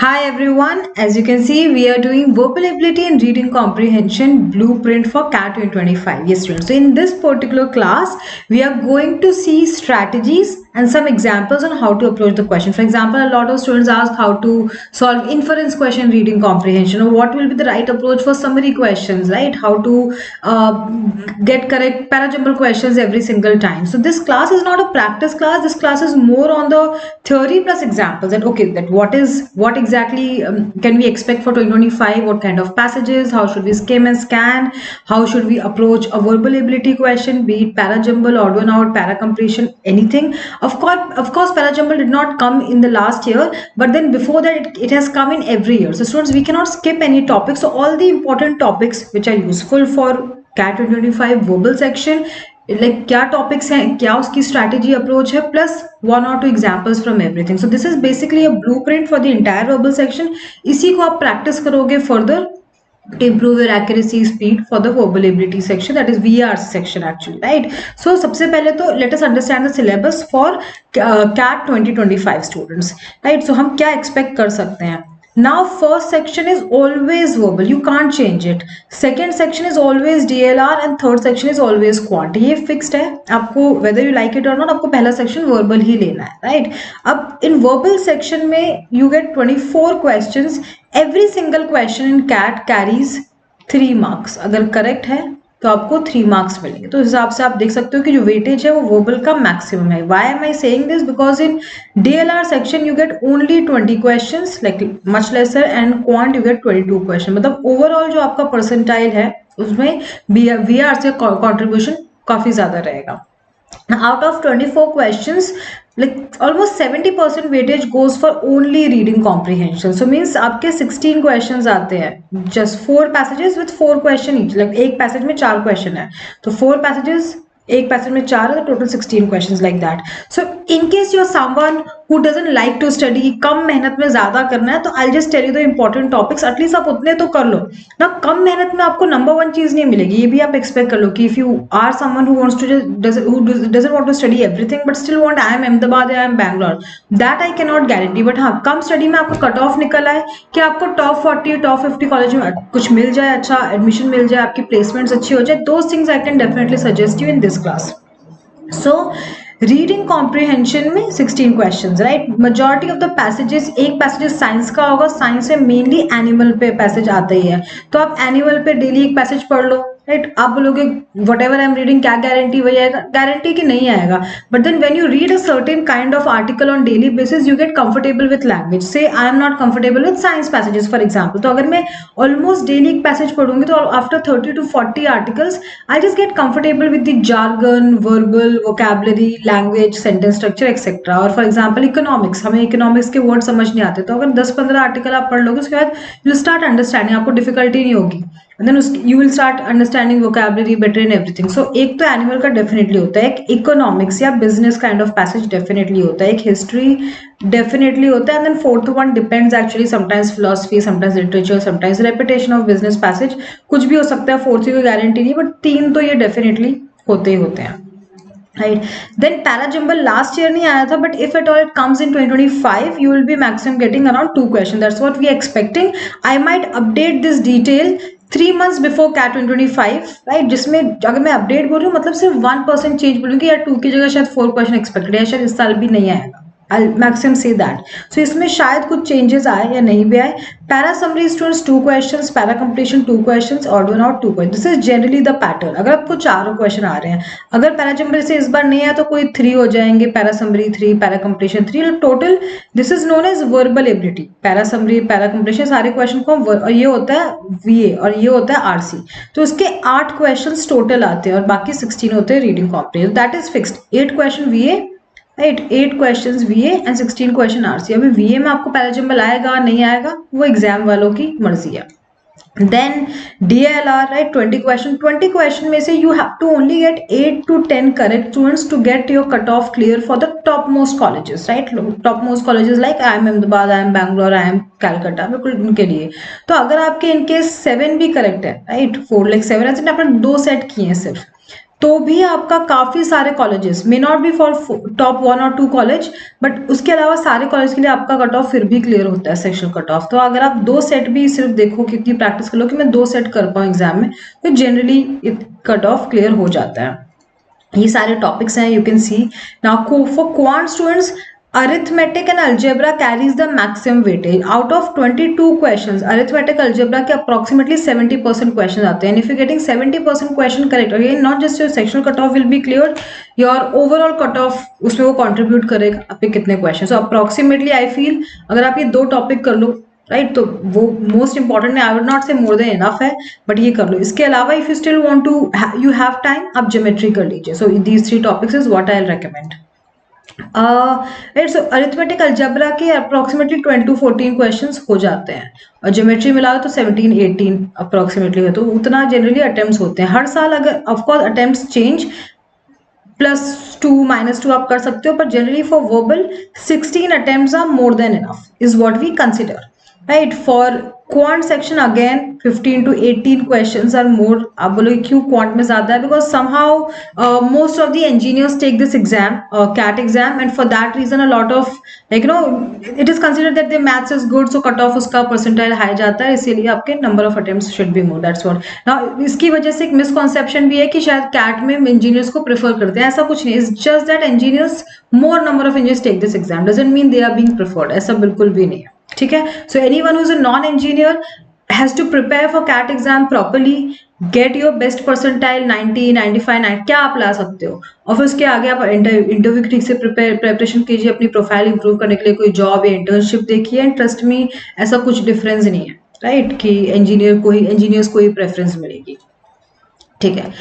Hi everyone, as you can see, we are doing verbal ability and reading comprehension blueprint for CAT 2025. Yes, students. So in this particular class, we are going to see strategies and some examples on how to approach the question. For example, a lot of students ask how to solve inference question reading comprehension, or what will be the right approach for summary questions, right? How to get correct parajumble questions every single time. So this class is not a practice class. This class is more on the theory plus examples. That okay, that what exactly can we expect for 2025? What kind of passages? How should we skim and scan? How should we approach a verbal ability question? Be it parajumble, odd one out, para completion, anything. Of course, parajumble did not come in the last year, but then before that, it has come in every year. So students, we cannot skip any topics. So all the important topics which are useful for CAT 2025 verbal section, like क्या topics हैं, क्या उसकी strategy approach है, plus one और to examples from everything. So this is basically a blueprint for the entire verbal section. इसी को आप practice करोगे further to improve your accuracy speed for the verbal ability section, that is VR section actually, right? So सबसे पहले तो let us understand the syllabus for CAT 2025 students, right? So हम क्या expect कर सकते हैं. Now first section is always verbal, you can't change it. Second section is always DLR and third section is always quant. ये fixed है आपको, whether you like it or not, आपको पहला section verbal ही लेना है, right? अब in verbal section में you get 24 questions. Every single question in CAT carries 3 marks. अगर correct है तो आपको 3 marks मिलेंगे. तो इस हिसाब से आप देख सकते हो कि जो वेटेज है वो वर्बल का मैक्सिमम है. Why am I saying this? Because in DLR section you get only 20 questions, like much lesser, and quant you get 22 questions. मतलब overall जो आपका परसेंटाइल है उसमें VR से contribution काफी ज्यादा रहेगा. Out of 24 questions, like almost 70% weightage goes for only reading comprehension. So means आपके 16 questions आते हैं, just 4 passages with 4 question each. like एक passage में 4 question है, तो 4 passages एक पैसेज में 4 है, तो total 16 questions like that. So in case you are someone who doesn't like to study, कम मेहनत में ज्यादा करना है, तो I just tell you the important topics. At least आप उतने तो कर लो ना. कम मेहनत में आपको नंबर 1 चीज नहीं मिलेगी, ये भी आप एक्सपेक्ट कर लो कि if you are someone who wants to doesn't want to study everything but still want, I M Ahmedabad, I M Bangalore, that I can not guarantee. But हाँ, कम स्टडी में आपको कट ऑफ निकल आए कि आपको टॉप 40 टॉप 50 कॉलेज में कुछ मिल जाए, अच्छा एडमिशन मिल जाए, आपकी प्लेसमेंट्स अच्छी हो जाए, those things I can definitely suggest you in this class. So reading comprehension में 16 questions, right? Majority of the passages, एक passages science का होगा. science में mainly animal पे passage आता ही है, तो आप animal पे daily एक passage पढ़ लो, right? आप बोलोगे whatever I am reading, क्या guarantee वही आएगा? guarantee कि नहीं आएगा. But then when you read a certain kind of article on daily basis, you get comfortable with language. Say I am not comfortable with science passages for example, तो अगर मैं almost daily एक passage पढ़ूंगी, तो after 30 to 40 articles, I just get comfortable with the jargon, verbal, vocabulary, language, sentence structure, etc. और for example economics, हमें economics के word समझ नहीं आते, तो अगर 10-15 आर्टिकल आप पढ़ लोगे, उसके बाद you start understanding, आपको difficulty नहीं होगी. And then you will start understanding vocabulary better in everything. So एक तो एनिमल का डेफिनेटली होता है, एक इकोनॉमिक्स या business kind of passage definitely होता है, एक हिस्ट्री डेफिनेटली होता है, and then fourth one depends actually, sometimes philosophy, sometimes literature, sometimes repetition of business passage, कुछ भी हो सकता है. फोर्थ की कोई गारंटी नहीं, बट 3 तो ये डेफिनेटली होते ही होते हैं, right? Then parajumble last year नहीं आया था, but if at all it comes in 2025, you will be maximum getting around 2 questions. That's what we are expecting. I might update this detail 3 months before CAT 2025, right? जिसमें अगर मैं update बोल रही हूँ, मतलब सिर्फ 1% चेंज बोलूँगी, या 2 की जगह शायद 4 क्वेश्चन एक्सपेक्टेड है, शायद इस साल भी नहीं आएगा. I'll maximum say that. So इसमें शायद कुछ changes आए या नहीं भी आए. Para summary students 2 questions, para completion 2 questions, odd one out 2 questions. This is generally the pattern. अगर आपको 4 क्वेश्चन आ रहे हैं, अगर para summary से इस बार नहीं आया तो कोई 3 हो जाएंगे, para summary 3, para completion 3. Total this is known as verbal ability. para summary, para completion सारे क्वेश्चन को, और ये होता है VA और ये होता है RC. तो उसके 8 क्वेश्चन टोटल आते हैं और बाकी 16 होते हैं reading comprehension. That is fixed. 8 question VA, right, 8 questions VA and 16 question RC. अभी VA में आपको पैराजम्बल आएगा नहीं आएगा वो एग्जाम वालों की मर्जी है. देन DLR, राइट, 20 क्वेश्चन में से you have to only get 8 to 10 correct students to get your cut off clear for the top most colleges, right? Top most colleges like I M Ahmedabad, I M Bangalore, I M Calcutta, बिल्कुल उनके लिए. तो अगर आपके in case 7 भी correct है, right, 4 like 7 आपने 2 set किए हैं सिर्फ, तो भी आपका काफी सारे colleges may not be for top 1 और 2 कॉलेज, बट उसके अलावा सारे कॉलेज के लिए आपका कट ऑफ फिर भी क्लियर होता है, सेक्शन कट ऑफ। तो अगर आप 2 सेट भी सिर्फ देखो, क्योंकि प्रैक्टिस कर लो कि मैं 2 सेट कर पाऊँ एग्जाम में, तो जनरली कट ऑफ क्लियर हो जाता है। ये सारे टॉपिक्स हैं, you can see now for quant students arithmetic and algebra carries the maximum weightage out of 22 questions। arithmetic algebra के approximately 70% questions आते हैं, and if you're getting 70% question correct, again not just your sectional cutoff will be cleared, your overall cutoff उसमें वो contribute करेगा आपके कितने questions। so approximately I feel अगर आप ये 2 टॉपिक कर लो राइट, तो वो मोस्ट इंपॉर्टेंट है, आई would not say more than enough है, बट ये कर लो। इसके अलावा if you still want to you have time, आप ज्योमेट्री कर लीजिए। So these 3 topics is what I will recommend. So arithmetic algebra के अप्रोक्सीमेटली 12 to 14 क्वेश्चंस हो जाते हैं, और ज्योमेट्री मिला तो 17-18 अप्रोक्सीमेटली है, तो उतना जनरली अटेम्प्ट्स होते हैं हर साल। अगर ऑफकोर्स अटेम्प्ट्स चेंज, +2 -2 आप कर सकते हो, पर generally for verbal 16 attempts are more than enough is what we consider, right. For quant section again 15 to 18 questions are more. आप बोलोगे क्यों क्वांट में ज्यादा है? Because somehow most of the engineers take this exam, CAT exam, and for that reason a lot of like it is considered that the maths is good, so cut off उसका percentile high जाता है, इसीलिए आपके number of attempts should be more, that's what. Now इसकी वजह से एक misconception भी है कि शायद कैट में इंजीनियर्स को प्रेफर करते हैं, ऐसा कुछ नहीं। It's just that engineers, more number of engineers take this exam, doesn't mean they are being preferred, ऐसा बिल्कुल भी नहीं है, ठीक है। So anyone who is a non engineer has to prepare for CAT exam properly, get your best percentile 90, 95, 9 क्या आप ला सकते हो, और फिर उसके आगे आप इंटरव्यू की ठीक से प्रिपरेशन कीजिए, अपनी प्रोफाइल इंप्रूव करने के लिए कोई जॉब या इंटर्नशिप देखिए, एंड ट्रस्ट मी ऐसा कुछ डिफरेंस नहीं है, राइट, कि इंजीनियर्स को ही प्रेफरेंस मिलेगी, ठीक है।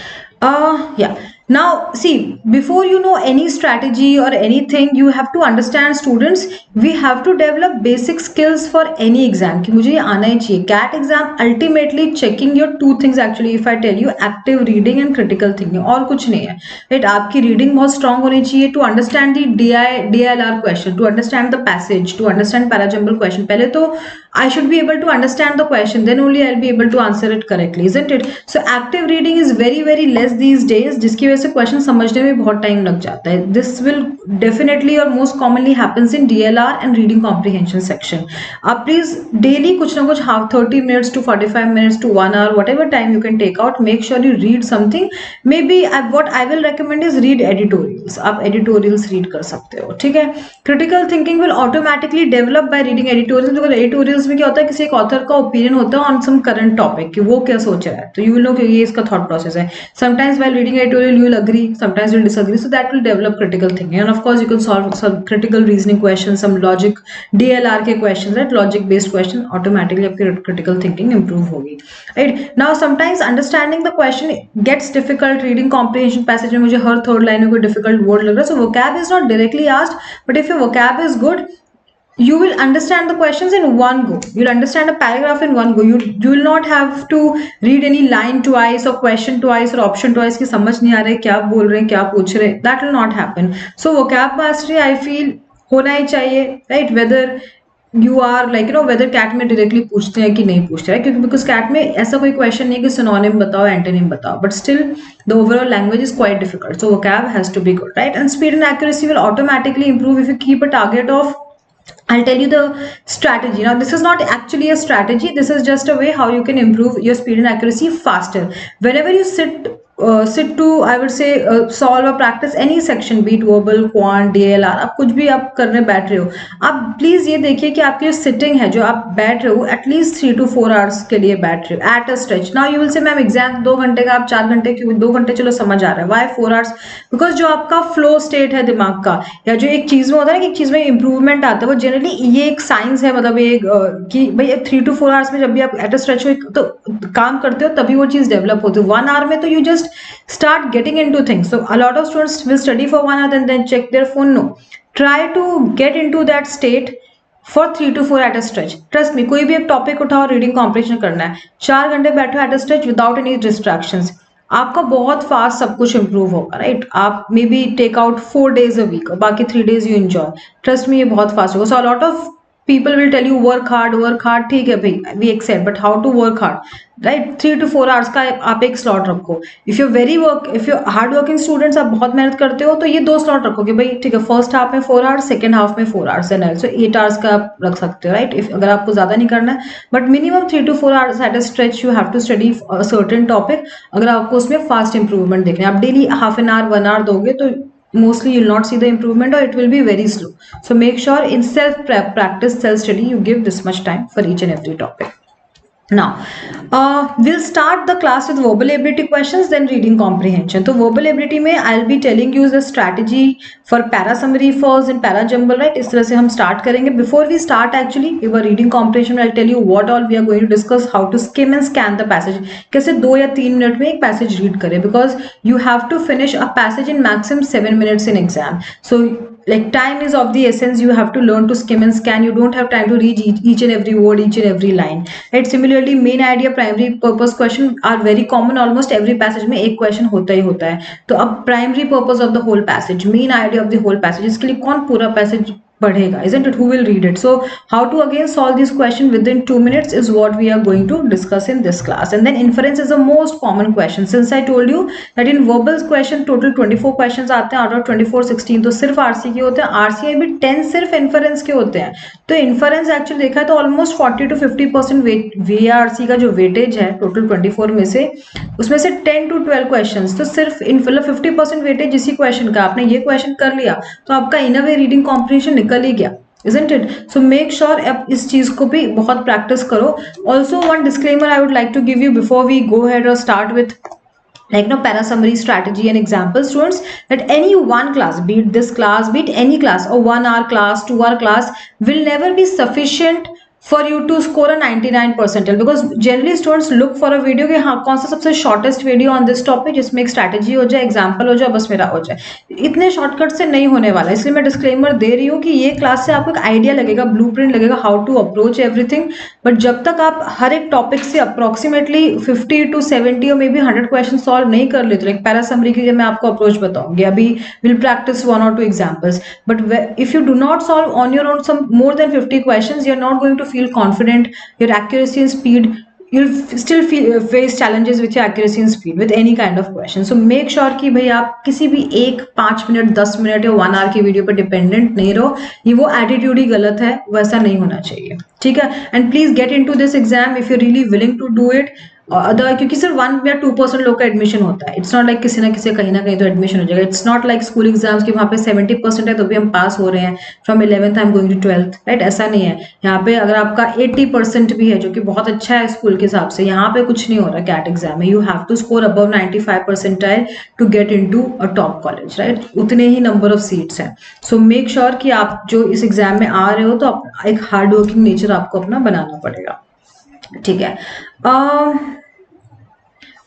Yeah, now see, before you know any strategy or anything, you have to understand students, we have to develop basic skills for any exam कि मुझे ये आना ही चाहिए। CAT exam ultimately checking your 2 things actually, if I tell you, active reading and critical thinking, और कुछ नहीं है, right। आपकी रीडिंग बहुत स्ट्रांग होनी चाहिए to understand the DILR question, to understand the passage, to understand parajumble question। पहले तो I should be able to understand the question, then only I'll be able to answer it correctly, isn't it? So active reading is very very less these days, जिसकी वजह से question समझने में बहुत time लग जाता है। This will definitely or most commonly happens in DLR and reading comprehension section। आप प्लीज डेली कुछ ना कुछ 30 minutes to 45 minutes to 1 hour, whatever time you can take out, make sure you read something। Maybe what I will recommend is read editorials। आप editorials read कर सकते हो, ठीक है। Critical thinking will automatically develop by reading editorials, because editorials में क्या होता है, किसी एक ऑथर का ओपिनियन होता है ऑन सम करंट टॉपिक कि वो क्या सोच रहा है, तो यू विल नो कि ये इसका थॉट प्रोसेस है। Sometimes while reading editorial you will agree, sometimes you will disagree, so that will develop critical thinking, and of course you can solve some critical reasoning question, some logic DLR के question, right, logic based question, automatically आपकी critical thinking improve होगी, right. Now sometimes understanding the question gets difficult, reading comprehension passage में मुझे हर third line में कोई difficult word लग रहा है, so vocab is not directly asked, but if your vocab is good, you will understand the questions in one go, you'll understand a paragraph in one go, you will not have to read any line twice or question twice or option twice कि समझ नहीं आ रहे क्या बोल रहे हैं, क्या पूछ रहे हैं, that will not happen। so vocab mastery I feel होना ही चाहिए, right, whether you are like whether CAT में directly पूछते हैं कि नहीं पूछते हैं, क्योंकि because CAT में ऐसा कोई question नहीं है कि synonym बताओ antonym बताओ, but still the overall language is quite difficult, so vocab has to be good, right। and speed and accuracy will automatically improve if you keep a target of, I'll tell you the strategy. Now, this is not actually a strategy. This is just a way how you can improve your speed and accuracy faster. Whenever you sit to, I would say, solve or practice any section, be it verbal, quant, DLR, आप कुछ भी आप करने बैठ रहे हो, आप please ये देखिए कि आपकी जो सिटिंग है, जो आप बैठ रहे हो, एटलीस्ट 3 to 4 hours के लिए बैठ रहे हो eight a stretch. Now you will say ma'am exam 2 घंटे का, आप 4 घंटे क्यों? 2 घंटे चलो समझ आ रहा है, वाई 4 hours? बिकॉज जो आपका फ्लो स्टेट है दिमाग का, या जो एक चीज में होता है ना कि एक चीज में इंप्रूवमेंट आता है, वो जनरली ये एक साइंस है, मतलब एक कि भाई 3 to 4 hours में जब भी आप एट अ स्ट्रेच तो काम करते हो, तभी वो चीज डेवलप होती है। 1 hour में तो you just start getting into things, so a lot of students will study for 1 hour and then check their phone। No, try to get into that state for 3 to 4 at a stretch। trust me, कोई भी एक topic उठाओ, reading comprehension करना है, 4 घंटे बैठो at a stretch without any distractions, आपका बहुत फास्ट सब कुछ इंप्रूव होगा, राइट। आप maybe take out 4 days a week और बाकी 3 days you enjoy, trust me ये बहुत फास्ट होगा। So a lot of people will tell you work hard, ठीक है भाई, we accept, but how to work hard, right? 3 to 4 hours का आप एक slot रखो. if you're hard working students, आप बहुत मेहनत करते हो, तो ये 2 slot रखो कि भाई ठीक है, first half में 4 hours, second half में 4 hours, and also 8 hours का आप रख सकते हो, right? अगर आपको ज्यादा नहीं करना है, but minimum 3 to 4 hours at a stretch you have to study a certain topic. अगर आपको उसमें fast improvement देखना है, आप daily half an hour 1 hour दोगे तो mostly you'll not see the improvement, or it will be very slow. So make sure in self practice, self study, you give this much time for each and every topic. Now we'll start the class with verbal ability questions, then reading comprehension. So verbal ability में I'll be telling you the strategy for para summary first and para jumble, right? इस तरह से हम start करेंगे. Before we start, actually we were reading comprehension, I'll tell you what all we are going to discuss, how to skim and scan the passage. कैसे 2 या 3 minute में एक passage read करें, because you have to finish a passage in maximum 7 minutes in exam. So like time is of the essence, you have to learn to skim and scan. You don't have time to read each and every word, each and every line, right? Similarly main idea, primary purpose question are very common. Almost every passage में एक question होता ही होता है. तो अब primary purpose of the whole passage, main idea of the whole passage, इसके लिए कौन पूरा passage पढ़ेगा, isn't it? Who will read it? So how to again solve this question within 2 minutes is what we are going to discuss in this class. And then inference is the most common question. Since I told you that in verbal question total 24 questions आते हैं, out of 24 16 तो सिर्फ RC के होते हैं, RCI भी 10 सिर्फ inference के होते हैं. तो इन्फरेंस एक्चुअली देखा है तो ऑलमोस्ट 40 to 50% वीआरसी का जो वेटेज है टोटल 24 में से, उसमें से 10 to 12 क्वेश्चंस, तो सिर्फ 50% वेटेज इसी क्वेश्चन का. आपने ये क्वेश्चन कर लिया तो आपका इन अ वे रीडिंग कॉम्प्रिहेंशन निकल ही गया, isn't it? So make sure आप इस चीज को भी बहुत प्रैक्टिस करो. Also one disclaimer I would like to give you before we go ahead or start with like no para summary strategy and example, students, that any one class, be it this class, be it any class, or 1 hour class, 2 hour class, will never be sufficient for you to score a 99 percentile, because generally students look for a video कि हाँ कौन सा सबसे shortest video on this topic जिसमें एक strategy हो जाए, example हो जाए, बस मेरा हो जाए. इतने shortcut से नहीं होने वाला, इसलिए मैं disclaimer दे रही हूँ कि ये क्लास से आपको एक आइडिया लगेगा, blueprint लगेगा how to approach everything. But जब तक आप हर एक टॉपिक से अप्रोक्सीमेटली 50 to 70 और मे बी 100 क्वेश्चन सॉल्व नहीं कर लेते, लाइक पैरा समरी के लिए मैं आपको अप्रोच बताऊंगी, अभी will practice 1 or 2 examples. But if you do not solve on your own some more than 50 questions, you are not going to feel confident, your accuracy and speed, you'll still face challenges with your accuracy and speed with any kind of question. So make sure कि भाई आप किसी भी 5 minute 10 minute या 1 hour की video पर dependent नहीं रहो. ये वो एटीट्यूड ही गलत है, वैसा नहीं होना चाहिए, ठीक है? And please get into this exam if you really willing to do it. Other क्योंकि सिर्फ 1 या 2% लोग का एडमिशन होता है. इट्स नॉट लाइक किसी ना कहीं तो एडमिशन हो जाएगा. It's not like school exams की वहाँ पे 70% है तो भी हम पास हो रहे हैं from 11th I am going to 12th, right? ऐसा नहीं है. यहाँ पे अगर आपका 80% भी है जो कि बहुत अच्छा है स्कूल के हिसाब से, यहाँ पे कुछ नहीं हो रहा कैट एग्जाम में. You have to score above 95 percentile to get into a top college, right? उतने ही नंबर ऑफ सीट्स हैं. सो मेक श्योर कि आप जो इस एग्जाम में आ रहे हो तो एक हार्ड वर्किंग नेचर आपको अपना बनाना पड़ेगा, ठीक है?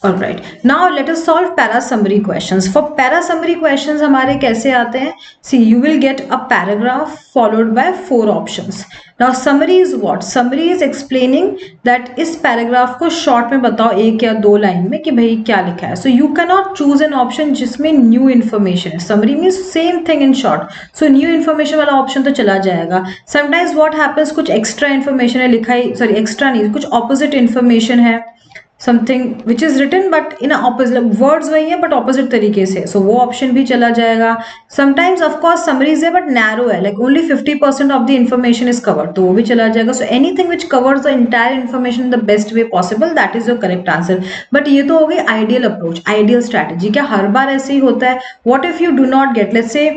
All right. Now let us solve para summary questions. For para summary questions हमारे कैसे आते हैं? See, you will get a paragraph followed by 4 options. Now summary is what? Summary is explaining that इस paragraph को short में बताओ 1 या 2 line में कि भाई क्या लिखा है. So you cannot choose an option जिसमें new information है. Summary means same thing in short. So new information वाला option तो चला जाएगा. Sometimes what happens, कुछ extra information है लिखा ही, sorry extra नहीं, कुछ opposite information है, something which is written but in a opposite, words वही है but opposite तरीके से, so वो option भी चला जाएगा. Sometimes of course summaries है but narrow है, like only 50% of the information is covered, तो वो भी चला जाएगा. So anything which covers the entire information in the best way possible, that is your correct answer. But ये तो हो गई ideal approach, ideal strategy. क्या हर बार ऐसे ही होता है? What if you do not get, let's say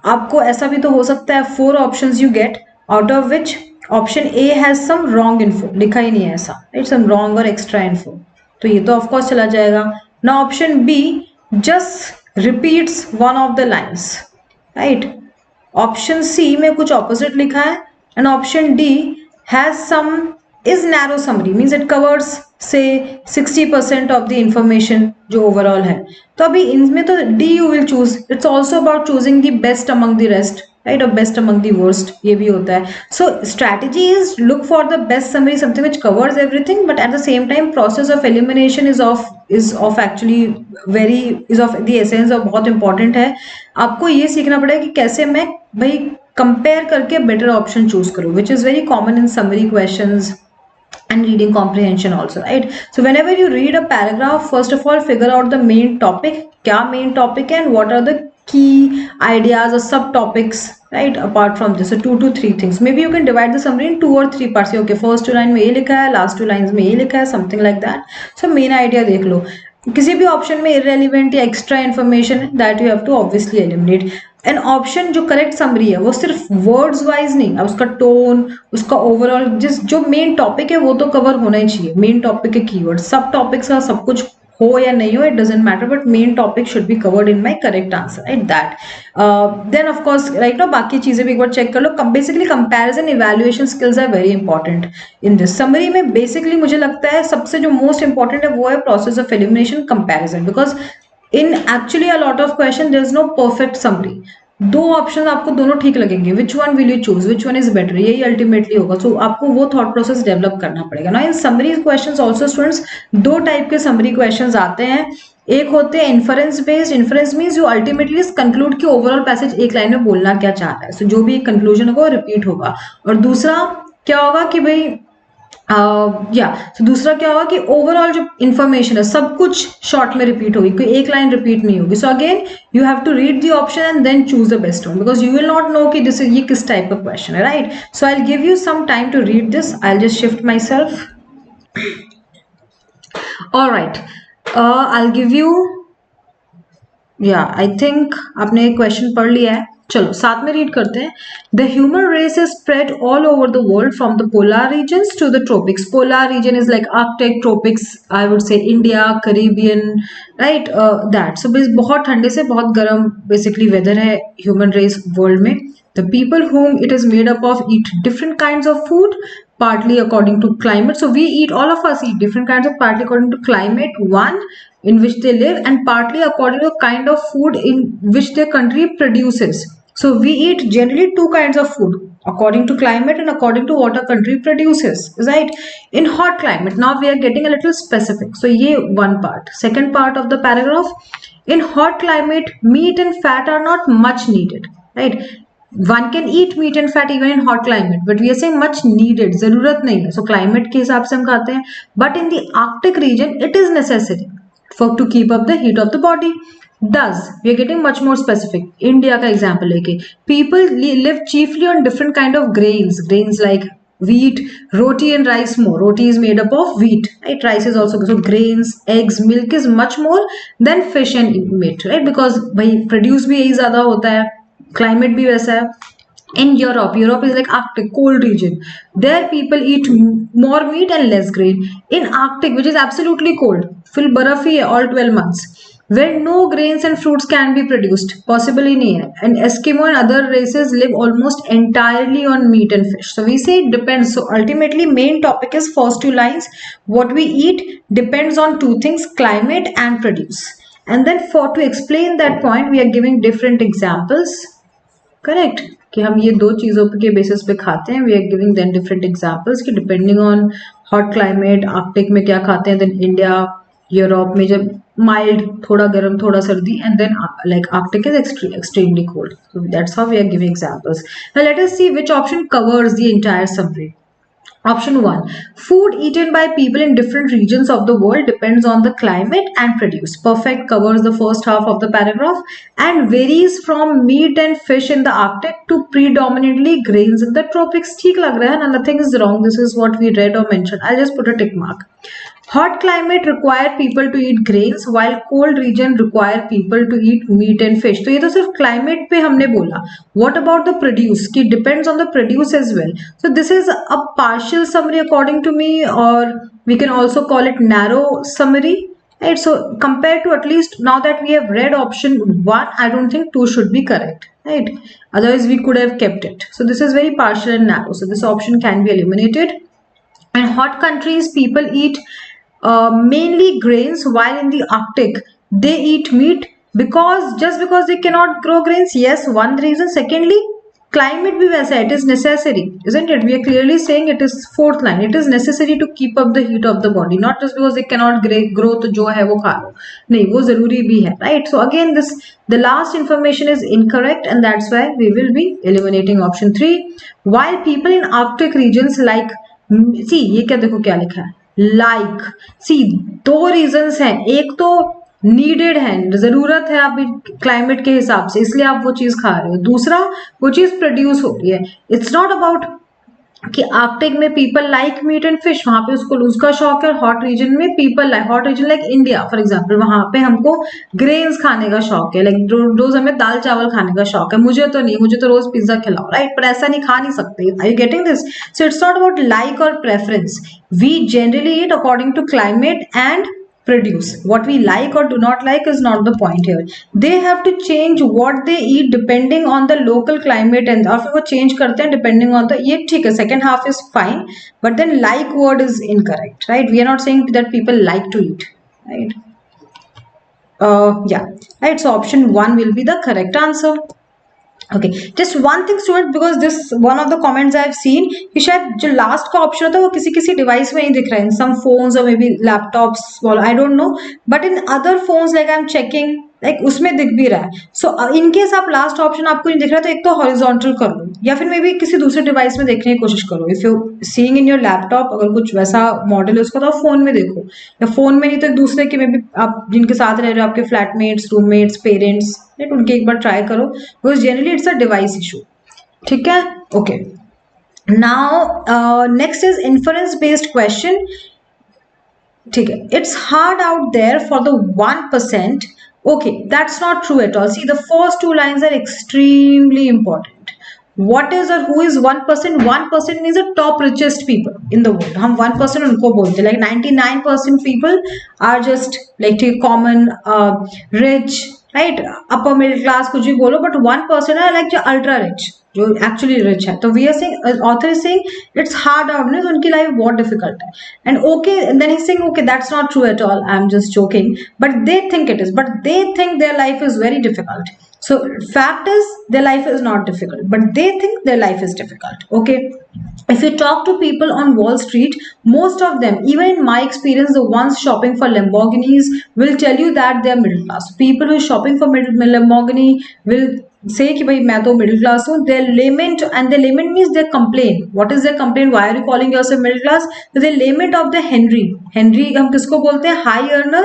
आपको ऐसा भी तो हो सकता है 4 options you get, out of which option A has some wrong info, लिखा ही नहीं है ऐसा, राइट? सम रॉन्ग और एक्स्ट्रा इन्फो, तो ये तो ऑफ कोर्स चला जाएगा. ना option B just repeats one of the lines, right? Option C में कुछ ऑपोजिट लिखा है, and option D has some is narrow summary, means it covers say 60% of the information जो ओवरऑल है. तो अभी इनमें तो D you will choose. It's also about choosing the best among the rest, right? Or best among the worst, ये भी होता है. So strategy is look for the best summary, something which covers everything, but at the same time process of elimination is of actually is of the essence, और बहुत important है. आपको ये सीखना पड़ेगा कि कैसे मैं भाई कंपेयर करके बेटर ऑप्शन चूज करो, which is very common in summary questions and reading comprehension also, right? So whenever you read a paragraph, first of all figure out the main topic, kya main topic है and what are the key ideas or subtopics, right? Apart from this, so 2 to 3 things. Maybe you can divide the summary in 2 or 3 parts. Okay, first 2 line में ये लिखा है, last 2 lines में ये लिखा है, something like that. So main idea देख लो. किसी भी ऑप्शन में irrelevant या extra information that you have to obviously eliminate. An option जो करेक्ट समरी है वो सिर्फ वर्ड्स वाइज नहीं, उसका टोन, उसका ओवरऑल जिस जो मेन टॉपिक है वो तो कवर होना ही चाहिए, मेन टॉपिक के कीवर्ड, सब टॉपिक्स का सब कुछ हो या नहीं हो it doesn't matter, but main topic should be covered in my correct answer, right? That then of course right no बाकी चीजें भी एक बार चेक कर लो. Basically comparison evaluation skills are very important in this summary में. Basically मुझे लगता है सबसे जो मोस्ट इंपॉर्टेंट है वो है process of elimination comparison, because in actually a lot of question there is no perfect summary. दो ऑप्शन आपको दोनों ठीक लगेंगे, which one will you choose, which one is better, यही अल्टीमेटली होगा. सो आपको वो थॉट प्रोसेस डेवलप करना पड़ेगा ना. इन समरी क्वेश्चंस आल्सो स्टूडेंट्स दो टाइप के समरी क्वेश्चंस आते हैं. एक होते हैं inference based. Inference means you ultimately conclude कि ओवरऑल पैसेज एक लाइन में बोलना क्या चाहता है, सो जो भी कंक्लूजन होगा वो रिपीट होगा. और दूसरा क्या होगा कि भाई तो दूसरा क्या होगा कि ओवरऑल जो इंफॉर्मेशन है सब कुछ शॉर्ट में रिपीट होगी, कोई एक लाइन रिपीट नहीं होगी. So again you have to read the option and then choose the best one, because you will not know कि दिस ये किस टाइप का क्वेश्चन है, right? So I will give you some time to read this. I will just shift myself. Alright, I will give you, I think आपने question पढ़ लिया है. चलो साथ में रीड करते हैं. The human race is spread all over the world from the polar regions to the tropics. Polar region is like Arctic, tropics I would say India, Caribbean, right? That so बहुत ठंडे से बहुत गर्म basically weather है human race world में. The people whom it is made up of eat different kinds of food, partly according to climate. So we eat, all of us eat different kinds of, partly according to climate, one, in which they live, and partly according to kind of food in which their country produces. So we eat generally two kinds of food, according to climate and according to what our country produces, right? In hot climate, now we are getting a little specific. So ye one part. Second part of the paragraph, in hot climate, meat and fat are not much needed, right? One can eat meat and fat even in hot climate, but we are saying much needed, जरूरत नहीं है. So climate के हिसाब से हम खाते हैं, but in the Arctic region it is necessary for to keep up the heat of the body. Thus we are getting much more specific. India का example लेके, people live chiefly on different kind of grains like wheat, roti and rice more. Roti is made up of wheat, right? Rice is also, so grains, eggs, milk is much more than fish and meat, right? Because भाई produce भी यही ज्यादा होता है, climate भी वैसा है. In Europe is like Arctic, cold region. There people eat more meat and less grain. In Arctic, which is absolutely cold, full बर्फ ही है all 12 months, where no grains and fruits can be produced, possibly नहीं है. And Eskimo and other races live almost entirely on meat and fish. So we say it depends. So ultimately main topic is first two lines. What we eat depends on two things, climate and produce. And then to explain that point, we are giving different examples. Correct, कि हम ये दो चीजों के basis पे खाते हैं. We are giving then different examples कि depending on hot climate Arctic में क्या खाते हैं, देन इंडिया, यूरोप में जब माइल्ड, थोड़ा गर्म थोड़ा सर्दी, and then like Arctic is extremely cold. So that's how we are giving examples. Now let us see which option covers the entire summary. Option 1, food eaten by people in different regions of the world depends on the climate and produce. Perfect, covers the first half of the paragraph and varies from meat and fish in the Arctic to predominantly grains in the tropics. ठीक लग रहा है ना? Nothing is wrong. This is what we read or mentioned. I'll just put a tick mark. Hot climate require people to eat grains while cold region require people to eat meat and fish. तो ये तो सिर्फ climate पे हमने बोला. What about the produce? कि depends on the produce as well. So this is a partial summary according to me, or we can also call it narrow summary. Right? So compared to, at least now that we have read option 1, I don't think 2 should be correct. Right? Otherwise we could have kept it. So this is very partial and narrow. So this option can be eliminated. In hot countries, people eat mainly grains, while in the Arctic they eat meat because they cannot grow grains. Yes, one reason. Secondly, Climate भी वैसा है, it is necessary, isn't it? We are clearly saying it is fourth line. It is necessary to keep up the heat of the body, not just because it cannot grow तो जो है वो खा लो, नहीं वो जरूरी भी है, right? So again this the last information is incorrect and that's why we will be eliminating option 3. While people in Arctic regions like, see ये क्या देखो क्या लिखा है, like, see दो reasons हैं, एक तो नीडेड है, जरूरत है अभी क्लाइमेट के हिसाब से, इसलिए आप वो चीज खा रहे हो, दूसरा वो चीज प्रोड्यूस हो रही है. इट्स नॉट अबाउट कि आर्कटिक में people like meat and fish, वहां पे उसको उसका शौक है, और हॉट रीजन में people like, hot region like India for example, वहां पे हमको ग्रेन्स खाने का शौक है, लाइक रोज हमें दाल चावल खाने का शौक है, मुझे तो नहीं, मुझे तो रोज पिज्जा खिलाओ, राइट? पर ऐसा नहीं, खा नहीं सकते. Are you getting this? So it's not about like और preference. We generally eat according to climate and produce. What we like or do not like is not the point here. They have to change what they eat depending on the local climate, and और फिर वो change करते हैं depending on the, ये ठीक है, second half is fine, but then like word is incorrect, right? We are not saying that people like to eat, right? Yeah, right. So option 1 will be the correct answer. Okay, just one thing student, because this one of the comments I have seen कि शायद जो last का option होता है वो किसी किसी device में नहीं दिख रहा है, इन सम फोन्स और may B laptops, I don't no, but in other phones like I am checking, like उसमें दिख भी रहा है. सो इन केस आप लास्ट ऑप्शन आपको नहीं दिख रहा है तो एक तो हॉरिजॉन्टल कर लो, या फिर मे बी किसी दूसरे डिवाइस में देखने की कोशिश करो. If you seeing in your laptop, अगर कुछ वैसा मॉडल है उसका, तो आप फोन में देखो, या फोन में नहीं तो एक दूसरे के में भी, आप जिनके साथ रह रहे हो, आपके फ्लैटमेट्स, रूममेट्स, पेरेंट्स, राइट, उनके एक बार ट्राई करो, because generally it's a device issue. ठीक है, okay. Now next is inference based question. ठीक है, it's hard out there for the 1%. Okay, that's not true at all. See, the first two lines are extremely important. What is or who is 1%? 1% means the top richest people in the world. हम 1% उनको बोलते हैं. Like 99% people are just like common, rich, right? Upper middle class कुछ भी बोलो, but 1% are like जो ultra rich, जो actually rich है. तो we are saying, author is saying it's hard out, means उनकी लाइफ बहुत डिफिकल्ट है. And okay, then he saying okay that's not true at all, I am just joking, but they think it is, but they think their life is very difficult. So fact is their life is not difficult, but they think their life is difficult. Okay, if you talk to people on Wall Street, most of them, even in my experience, the ones shopping for Lamborghinis will tell you that they are middle class. People who are shopping for Lamborghini will say कि भाई मैं तो middle class हूँ. They lament, and they lament means they complain. What is their complaint? Why are you calling yourself middle class? So they lament of the Henry. Henry हम किसको बोलते हैं? High earner,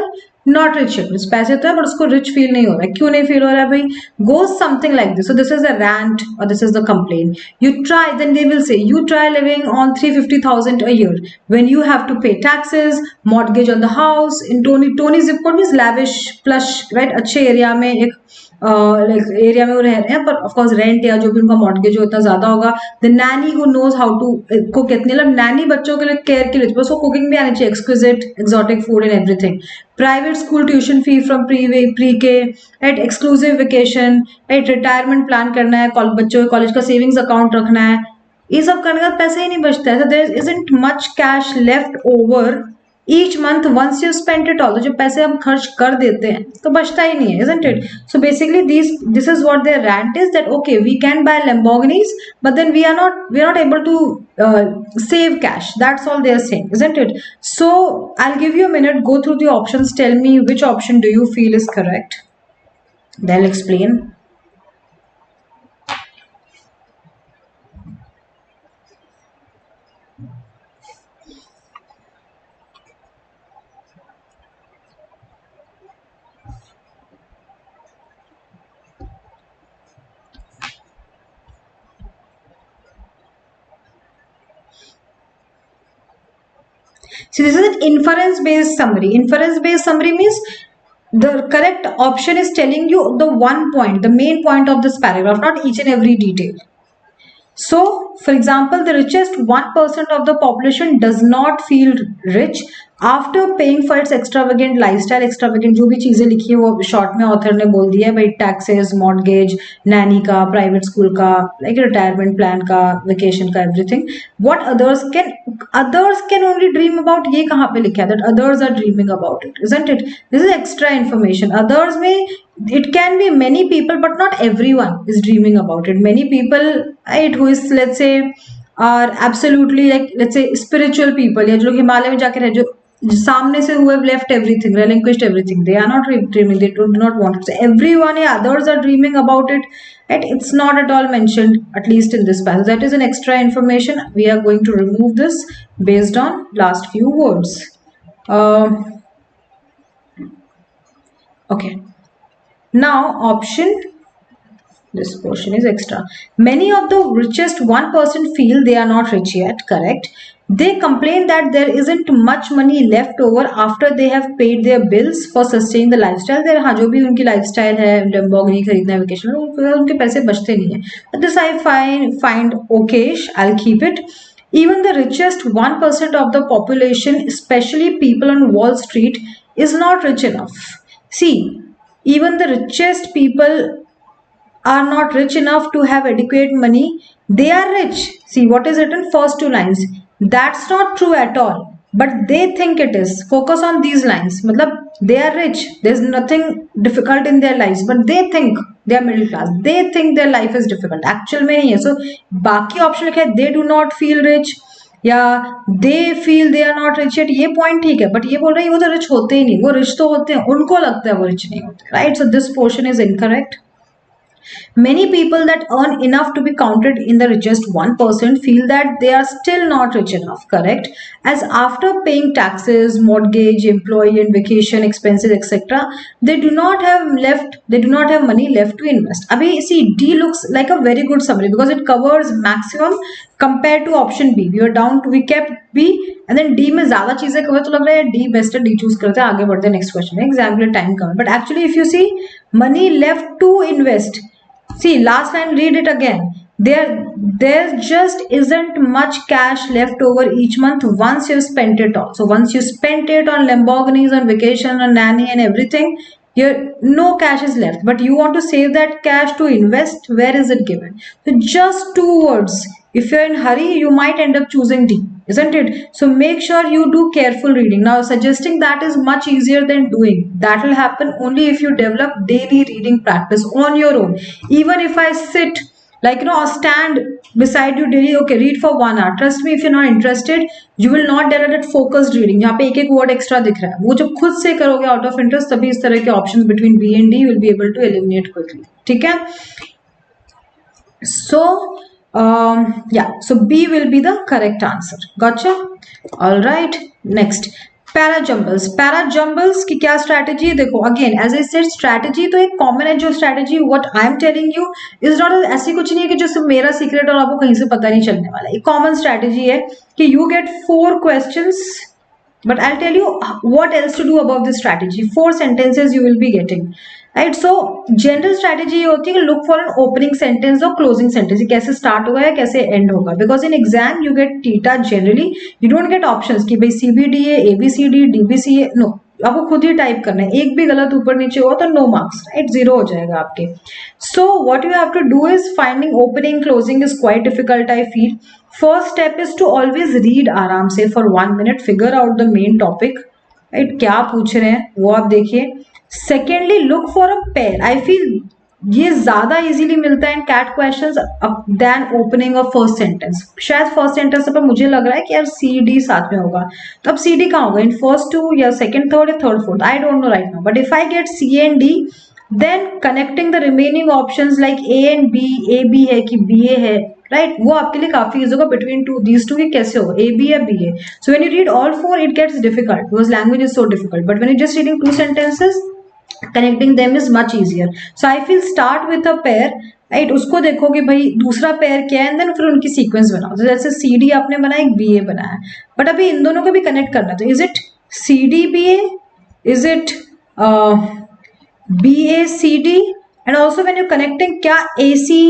not rich. पैसे तो है but उसको rich feel नहीं हो रहा है. क्यों नहीं फील हो रहा है भाई? Goes something like this. So this is the rant और this is the complain. You try, then they will say you try living on 350,000 a year when you have to pay taxes, mortgage on the house in Tony zip code means lavish, plush, right? अच्छे area में, एक like area में वो रह रहे हैं, पर of course rent या जो भी उनका मॉर्गेज हो इतना ज्यादा होगा. The nanny who knows how to cook, इतनी मतलब नैनी बच्चों के लिए केयर के लिए, बस वो कुकिंग भी आनी चाहिए, exquisite exotic food and everything. Private school tuition fee from pre K, right, exclusive vacation, right, retirement plan करना है, बच्चों के कॉलेज का सेविंग्स अकाउंट रखना है, ये सब करने का पैसा ही नहीं बचता है. There isn't much cash left over each month once you spent it all. तो जो पैसे हम खर्च कर देते हैं तो बचता ही नहीं है, isn't it? So basically this is what their rant is, that okay, we can buy Lamborghinis but then we are not able to save cash. That's all they are saying, isn't it? So I'll give you a minute, go through the options, tell me which option do you feel is correct, then I'll explain. So this is an inference based summary. Inference based summary means the correct option is telling you the one point, the main point of this paragraph, not each and every detail. So for example, the richest 1% of the population does not feel rich after paying for its extravagant lifestyle. Extravagant जो भी चीजें लिखी है वो short में author ने बोल दिया है भाई, टैक्सेस, मॉर्गेज, नैनी का, प्राइवेट स्कूल का, लाइक रिटायरमेंट प्लान का, वेकेशन का, everything. What others can only dream about, ये कहाँ पे लिखा है that others are dreaming about it, isn't it? This is extra information. Others में it can be many people, but not everyone is dreaming about it. Many people, right, who is, let's say, are absolutely, like, let's say, spiritual people, या जो लोग हिमालय में जाके रहे, जो सामने से who have left everything, relinquished everything, they are not dreaming, they do not want it. So everyone, yeah, others are dreaming about it, right? It's not at all mentioned, at least in this passage. That is an extra information. We are going to remove this based on last few words. Okay, now option, this portion is extra. Many of the richest 1% feel they are not rich yet, correct? They complain that there isn't much money left over after they have paid their bills for sustaining the lifestyle. There, हाँ, जो भी उनकी lifestyle है, Lamborghini खरीदना है, vacation, उनके पैसे बचते नहीं है. But this I find okayish. I'll keep it. Even the richest 1% of the population, especially people on Wall Street, is not rich enough. See, even the richest people are not rich enough to have adequate money. They are rich. See what is written first two lines. That's not true at all, but they think it is. Focus on these lines. Matlab, they are rich, there's nothing difficult in their lives, but they think they are middle class, they think their life is difficult. Actual में नहीं है. So बाकी option लिखा है they do not feel rich या they feel they are not rich yet. ये point ठीक है, बट ये बोल रहे हैं वो तो रिच होते ही नहीं. वो रिच तो होते हैं, उनको लगता है वो रिच नहीं होते, right? So this portion is incorrect. Many people that earn enough to be counted in the richest 1% feel that they are still not rich enough, correct? As after paying taxes, mortgage, employee and vacation expenses, etc., they do not have money left to invest. Abhi see, D looks like a very good summary because it covers maximum compared to option B. We kept B and then D में ज़्यादा चीजें cover, तो लग रहा है D best है, D choose करते हैं, आगे बढ़ते हैं next question में. Exam के time कम है, but actually if you see money left to invest, see last line, read it again. There just isn't much cash left over each month once you've spent it all. So once you spent it on Lamborghinis, on vacation, on nanny and everything, no cash is left, but you want to save that cash to invest. Where is it given? So just two words. If you're in hurry, you might end up choosing D, isn't it? So make sure you do careful reading. Now suggesting that is much easier than doing. That will happen only if you develop daily reading practice on your own. Even if I sit, like, you know, or stand beside you daily, okay, read for 1 hour. Trust me, if you're not interested, you will not develop that focused reading. यहाँ पे एक एक word extra दिख रहा है, वो जब खुद से करोगे out of interest, तभी इस तरह के options between B and D you will be able to eliminate quickly. ठीक है? So yeah, so B will be the correct answer. Gotcha? All right, next. Parajumbles की क्या स्ट्रैटेजी है? देखो again as a said, strategy तो एक common है. जो strategy what I am telling you is not, ऐसी कुछ नहीं है कि जो सिर्फ मेरा सीक्रेट और आपको कहीं से पता नहीं चलने वाला. एक कॉमन स्ट्रैटेजी है कि you get 4 questions, but I'll tell you what else to do above this strategy. 4 sentences you will be getting, right? So general strategy ये होती है कि look for an opening sentence और closing sentence. कैसे start होगा या कैसे end होगा, because in exam you get theta generally, you don't get options कि भाई CBDA, ABCD, DBCA, no, आपको खुद ही टाइप करना है. एक भी गलत ऊपर नीचे हुआ तो नो मार्क्स, राइट? 0 हो जाएगा आपके. So what you have to do is finding opening closing is quite difficult I feel. First step is to always read आराम से for 1 minute, figure out the main topic, right? क्या पूछ रहे हैं वो आप देखिए. Secondly look for a pair. I feel ये ज्यादा इजीली मिलता है in CAT questions than opening of first sentence. शायद फर्स्ट सेंटेंस पर मुझे लग रहा है कि यार सी डी साथ में होगा, तो अब सी डी कहाँ होगा? इन फर्स्ट 2 या सेकंड थर्ड या third fourth, I don't know right now. But if I get C and D, then connecting the remaining options like A and B, A B है कि बी ए है, right? वो आपके लिए काफी इजी होगा. बिटवीन दीज टू कैसे होगा, ए बी या B A? So when you read all 4 it gets difficult because language is so difficult. But when you just reading 2 sentences, connecting them is much easier. So I feel start with a pair, right? उसको देखो कि भाई दूसरा pair क्या है, and then फिर उनकी sequence बनाओ. तो जैसे सी डी आपने बनाया, एक बी ए बनाया, बट अभी इन दोनों को भी कनेक्ट करना. तो is it C D B A, is it B A C D, and also when you connecting, क्या ए सी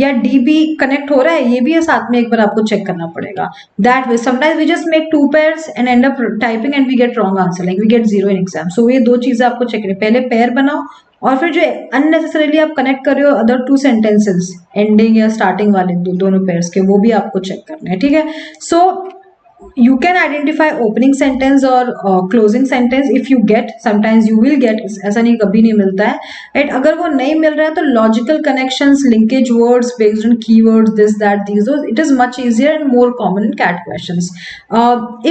या डी भी कनेक्ट हो रहा है, ये भी है साथ में एक बार आपको चेक करना पड़ेगा. That way sometimes we just make two pairs and end up typing and we get wrong answer, like we get zero in exam. सो ये दो चीजें आपको चेक करनी, पहले पेयर बनाओ और फिर जो अननेसेसरीली आप कनेक्ट कर रहे हो अदर टू सेंटेंसेस एंडिंग या स्टार्टिंग वाले दोनों पेयर्स के, वो भी आपको चेक करने हैं. ठीक है. सो you can identify opening sentence or closing sentence if you get, sometimes you will get, ऐसा नहीं कभी नहीं मिलता है, right? अगर वो नहीं मिल रहा है तो logical connections, linkage words based on keywords, this that these those, it is much easier and more common in CAT questions.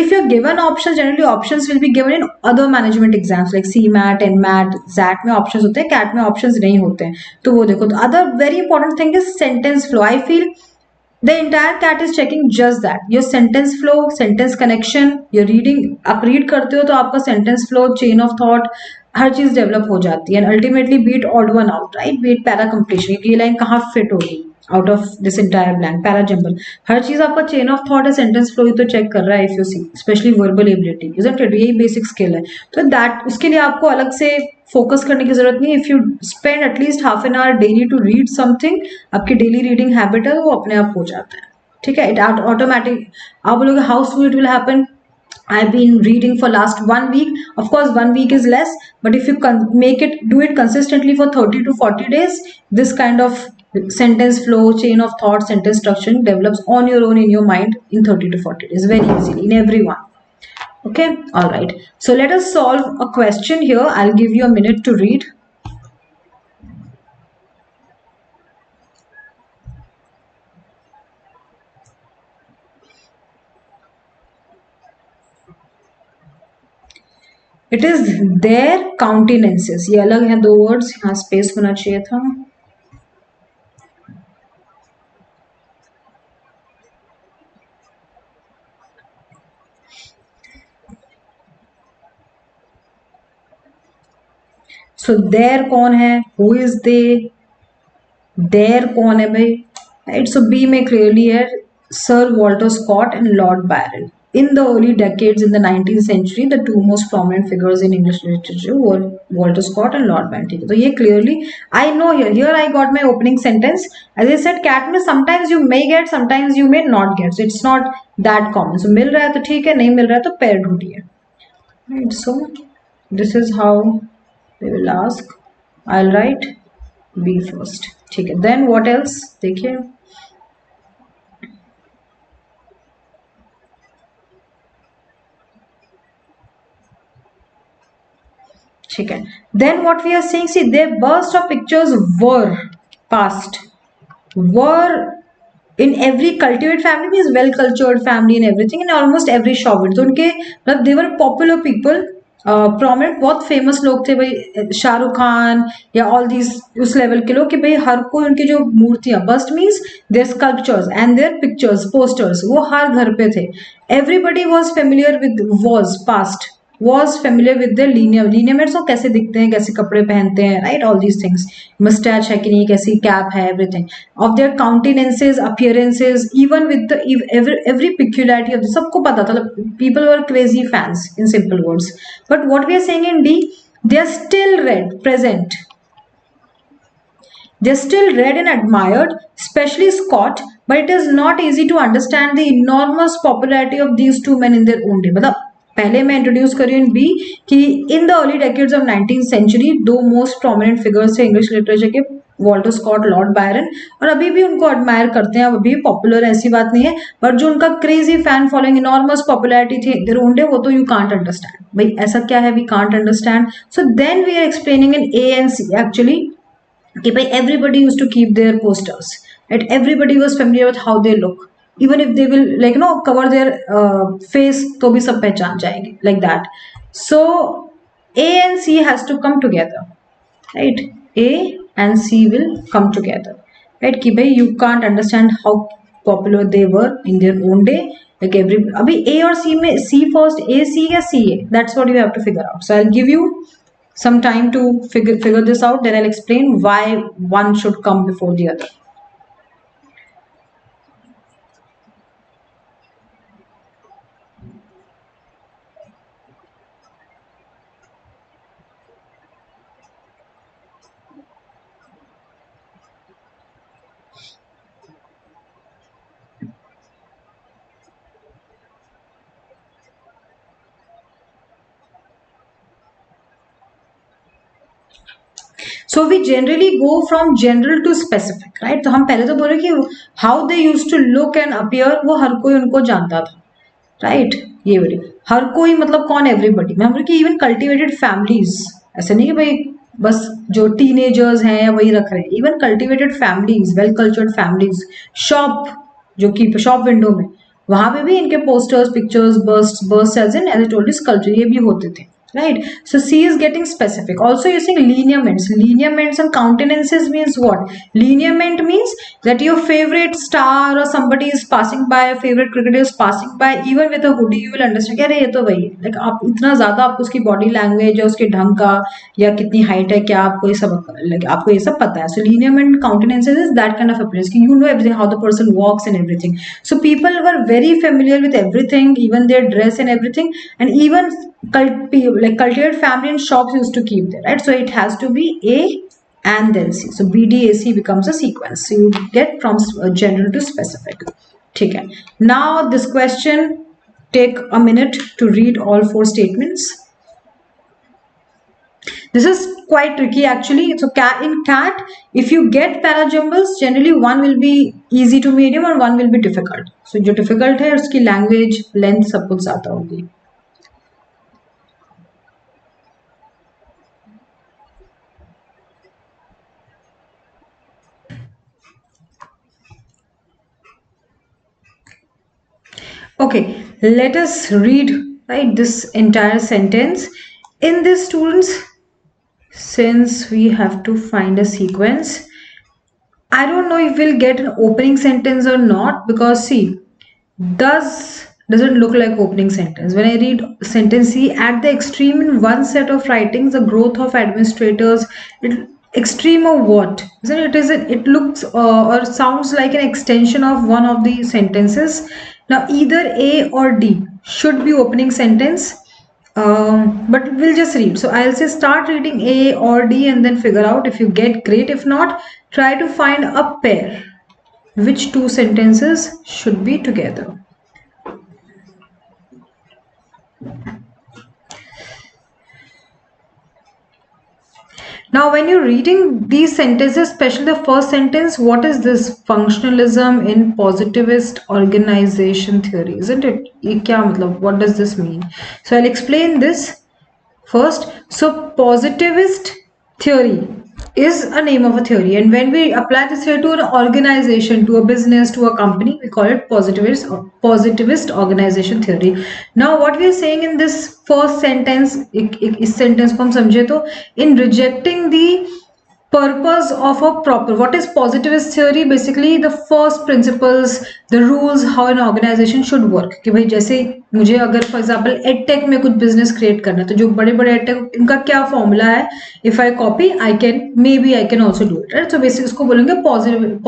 If you're given options, generally options will be given in other management exams like CMAT, NMAT, ZAT में options होते हैं, CAT में options नहीं होते हैं, तो वो देखो. तो other very important thing is sentence flow. I feel the entire cat is checking just that, your sentence flow, sentence connection, your reading. आप read करते हो तो आपका sentence flow, chain of thought, हर चीज डेवलप हो जाती है. and ultimately beat odd one out, right? beat para completion, ये लाइन कहाँ fit होगी out of this entire blank para jumble. हर चीज आपका chain of thought है, sentence flow ही तो check कर रहा है. if you see especially verbal ability, isn't it? यही basic skill है. तो that उसके लिए आपको अलग से फोकस करने की जरूरत नहीं है. If you spend at least half an hour daily to read something, आपकी डेली रीडिंग हैबिट है, वो अपने आप हो जाता है. ठीक है. It automatic. आप बोलोगे how soon it will happen. I've been reading for last 1 week. Of course, 1 week is less, but if you make it, do it consistently for 30 to 40 days, this kind of sentence flow, chain of thought, sentence structure develops on your own in your mind in 30 to 40 days very easily in everyone. Okay, all right. So let us solve a question here. I'll give you a minute to read. It is their countenances. ये अलग है दो words, यहाँ space होना चाहिए था. So their कौन है? Who is they? Their कौन है भाई? Right. So B में clearly है Sir Walter Scott and Lord Byron. In the early decades in the 19th century, the two most prominent figures in English literature were Walter Scott and Lord Byron. ठीक है. तो ये clearly I know here I got my opening sentence. As I said, cat में sometimes you may get, sometimes you may not get. So it's not that common. So मिल रहा है तो ठीक है, नहीं मिल रहा है तो pair ढूंढिए. Right. So this is how they will ask. I'll write B first. ठीक है. Then what else? देखिए. ठीक है. Then what we are saying, see, their burst of pictures were past. Were in every cultivated family means well cultured family and everything, and almost every shop. तो उनके मतलब they were popular people. Prominent बहुत famous लोग थे भाई, शाहरुख खान या all these उस level के लोग कि भाई हर कोई उनकी जो मूर्तियां, bust means their sculptures and their pictures, posters, वो हर घर पे थे. Everybody was familiar with, was past, was familiar with their lineaments, और कैसे दिखते हैं, कैसे कपड़े पहनते हैं, right? All these things, moustache है कि नहीं, कैसी कैप है, everything of their countenances, appearances, even with the every peculiarity of, सबको पता था. People were crazy fans in simple words. But what we are saying in the, they are still read present. They're still read and admired, especially Scott, but it is not easy to understand the enormous popularity of these two men in their own day. मतलब पहले मैं introduce करी in B कि in the early decades of 19th century दो most prominent figures थे English literature के, Walter Scott, Lord Byron, और अभी भी उनको एडमायर करते हैं, अभी पॉपुलर, ऐसी बात नहीं है. बट जो उनका crazy fan following, enormous popularity थी देयर ओन डे, वो तो यू कांट अंडरस्टैंड. भाई ऐसा क्या है, we can't understand. So then we are explaining in A and C actually कि भाई everybody used to keep their posters, right? Everybody was familiar with how they look, even if they will like cover their face, तो भी सब पहचान जाएंगे, like that. So A and C has to come together, right? A and C will come together, right? कि भाई you can't understand how popular they were in their own day, like every अभी A और C में C first, A C या C A, that's what you have to figure out. So I'll give you some time to figure this out, then I'll explain why one should come before the other. So we generally go from general to specific, right. तो हम पहले तो बोले कि how they use to look and appear, वो हर कोई उनको जानता था, राइट. ये बोले हर कोई मतलब कौन, एवरीबडी. मैं बोले कि इवन कल्टिवेटेड फैमिलीज, ऐसे नहीं कि भाई बस जो टीनेजर्स हैं या वही रख रहे हैं, even cultivated families, well cultured families, shop, जो कि शॉप विंडो में, वहां पे भी इनके posters, pictures, burst as in as told sculpture, ये भी होते थे, right. So C is getting specific. Also using lineaments and countenances means what? Lineament means that your favorite star or somebody is passing by, a favorite cricketer is passing by, even with a hoodie you will understand, अरे ये तो वही है. Like आप इतना ज्यादा आपको उसकी बॉडी लैंग्वेज या उसके ढंग का या कितनी हाइट है क्या, आपको ये सब like आपको ये सब पता है. So lineament, countenances is that kind of appearance, you know everything, how the person walks and everything. So people were very familiar with everything, even their dress and everything, and even cultivated family and shops used to keep there, right. So it has to be A and then C. So BDAC becomes a sequence. So you get from general to specific. Okay. Now this question, take a minute to read all 4 statements. This is quite tricky actually. So in CAT, if you get parajumbles, generally one will be easy to medium and one will be difficult. So जो difficult है उसकी language length सब कुछ ज़्यादा होगी. Okay, let us read, right, this entire sentence. In this, students, since we have to find a sequence, I don't know if we'll get an opening sentence or not, because see, doesn't look like opening sentence. When I read sentence C, at the extreme in one set of writings, the growth of administrators, extreme of what? Isn't it? It looks or sounds like an extension of one of the sentences. Now either A or D should be opening sentence, but we'll just read. So I'll say start reading A or D and then figure out. If you get, great. If not, try to find a pair. Which 2 sentences should be together? Now, when you're reading these sentences, especially the first sentence, what is this? Functionalism in positivist organization theory, isn't it? ये क्या मतलब? What does this mean? So I'll explain this first. So positivist theory is a name of a theory, and when we apply this theory to an organization, to a business, to a company, we call it positivist organization theory. Now what we are saying in this first sentence, इस sentence को हम समझे तो, in rejecting the purpose of a proper, what is positivist theory? Basically the first principles, the rules how an organization should work. कि भाई जैसे मुझे अगर फॉर एग्जाम्पल एडटेक में कुछ बिजनेस क्रिएट करना है, तो जो बड़े बड़े एडटेक, इनका क्या फॉर्मूला है? If I copy I can, may be I can also do it, right. So basic इसको बोलेंगे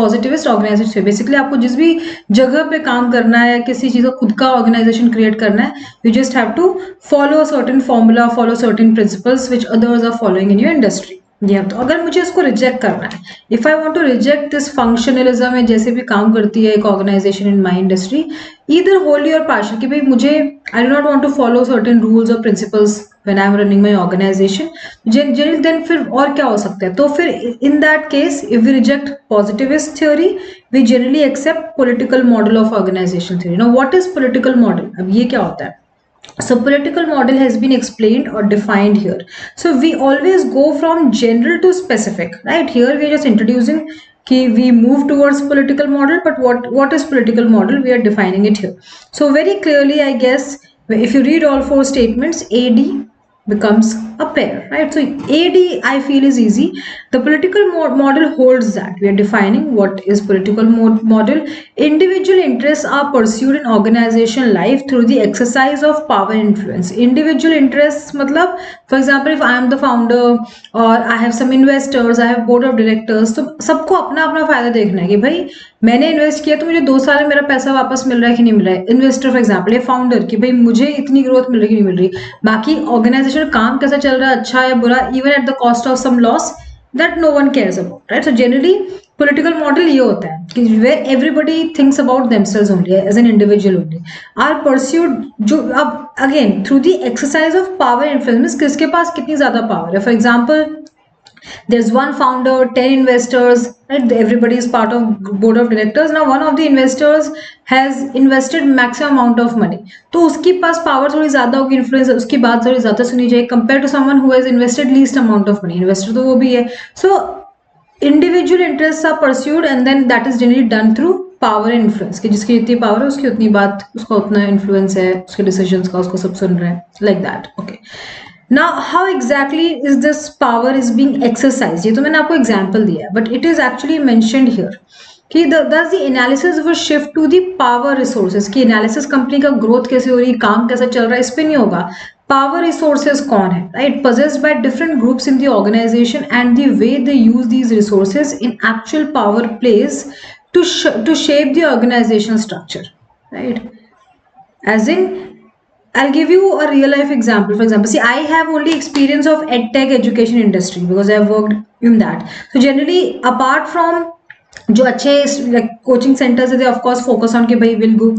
पॉजिटिविस्ट ऑर्गेनाइजेशन. बेसिकली आपको जिस भी जगह पे काम करना है या किसी चीज का खुद का ऑर्गेनाइजेशन क्रिएट करना है, you just have to follow a certain formula, follow certain principles which others are following in your industry. तो अगर मुझे इसको रिजेक्ट करना है, if I want to reject this functionalism में जैसे भी काम करती है एक organisation in my industry, either wholly और पार्शियल, कि भाई मुझे I do not want to follow certain rules और principles when I am running my organisation, then फिर और क्या हो सकता है? तो फिर in that case if we reject positivist theory, we generally accept political model of organisation theory. Now what is political model? अब ये क्या होता है? So political model has been explained or defined here. So we always go from general to specific, right? Here we are just introducing कि we move towards political model, but what is political model? We are defining it here. So very clearly, I guess, if you read all 4 statements, AD becomes a pair, right? So AD I feel is easy. The political model holds that. We are defining what is political model. Individual interests are pursued in organization life through the exercise of power and influence. Individual interests मतलब, for example, if I am the founder or I have some investors, I have board of directors, तो सबको अपना अपना फायदा देखना है कि भाई मैंने इन्वेस्ट किया तो मुझे 2 साल में मेरा पैसा वापस मिल रहा है कि नहीं मिल रहा है. इन्वेस्टर फॉर एग्जाम्पल, ये फाउंडर, कि भाई मुझे इतनी ग्रोथ मिल रही है कि नहीं मिल रही. बाकी ऑर्गेनाइजेशन काम कैसा चल रहा है, अच्छा है बुरा, even at the cost of some loss, that no one cares about, right? So generally political model ये होता है कि where everybody thinks about themselves only as an individual only, are pursued, जो अब again through the exercise of power influence, किसके पास कितनी ज्यादा power है. For example There's one founder, 10 investors, right? Everybody is part of board of directors. Now one of the investors has invested maximum amount of money. तो उसके पास power थोड़ी ज़्यादा होगी, influence, उसकी बात थोड़ी ज़्यादा सुनी जाए compared to someone who has invested least amount of money. Investor तो वो भी है. So individual interests are pursued and then that is generally done through power and influence कि जिसकी जितनी पावर है उसकी उतनी बात, उसका उतना इन्फ्लुएंस है, उसके डिसीजंस का, उसको सब सुन रहे हैं, like that. Okay, now how exactly is this power is being exercise? ये तो मैंने आपको एग्जांपल दिया है, but it is actually mentioned here कि दस द एनालिसिस वो shift to the power resources की एनालिसिस, कंपनी का ग्रोथ कैसे हो रही है, काम कैसा चल रहा है, इस पे नहीं होगा. पावर रिसोर्सेज कौन है, right? possessed by different groups in the organization and the way they use these resources in actual power plays to shape the organizational structure, right? As in, I'll give you a real life example. For example, see, I have only experience of edtech education industry because I've worked in that. So generally, apart from जो अच्छे like coaching centers है, they of course focus on कि भाई will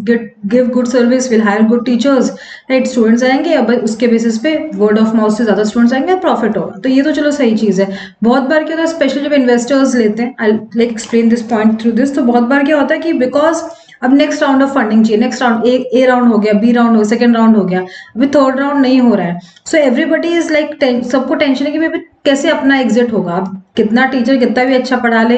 give good service, will hire good teachers, right? Students आएंगे, अब उसके basis पे word of mouth से ज़्यादा students आएंगे, profit होगा. तो ये तो चलो सही चीज़ है. बहुत बार क्या होता है, स्पेशली जब इन्वेस्टर्स लेते हैं, I'll like explain this point through this. तो बहुत बार क्या होता है कि बिकॉज अब नेक्स्ट राउंड ऑफ फंडिंग चाहिए, नेक्स्ट राउंड ए राउंड हो गया, बी राउंड हो गया, सेकंड राउंड हो गया, अभी थर्ड राउंड नहीं हो रहा है. सो एवरीबडी इज लाइक, सबको टेंशन है कि भाई कैसे अपना एग्जिट होगा. आप कितना टीचर कितना भी अच्छा पढ़ा ले,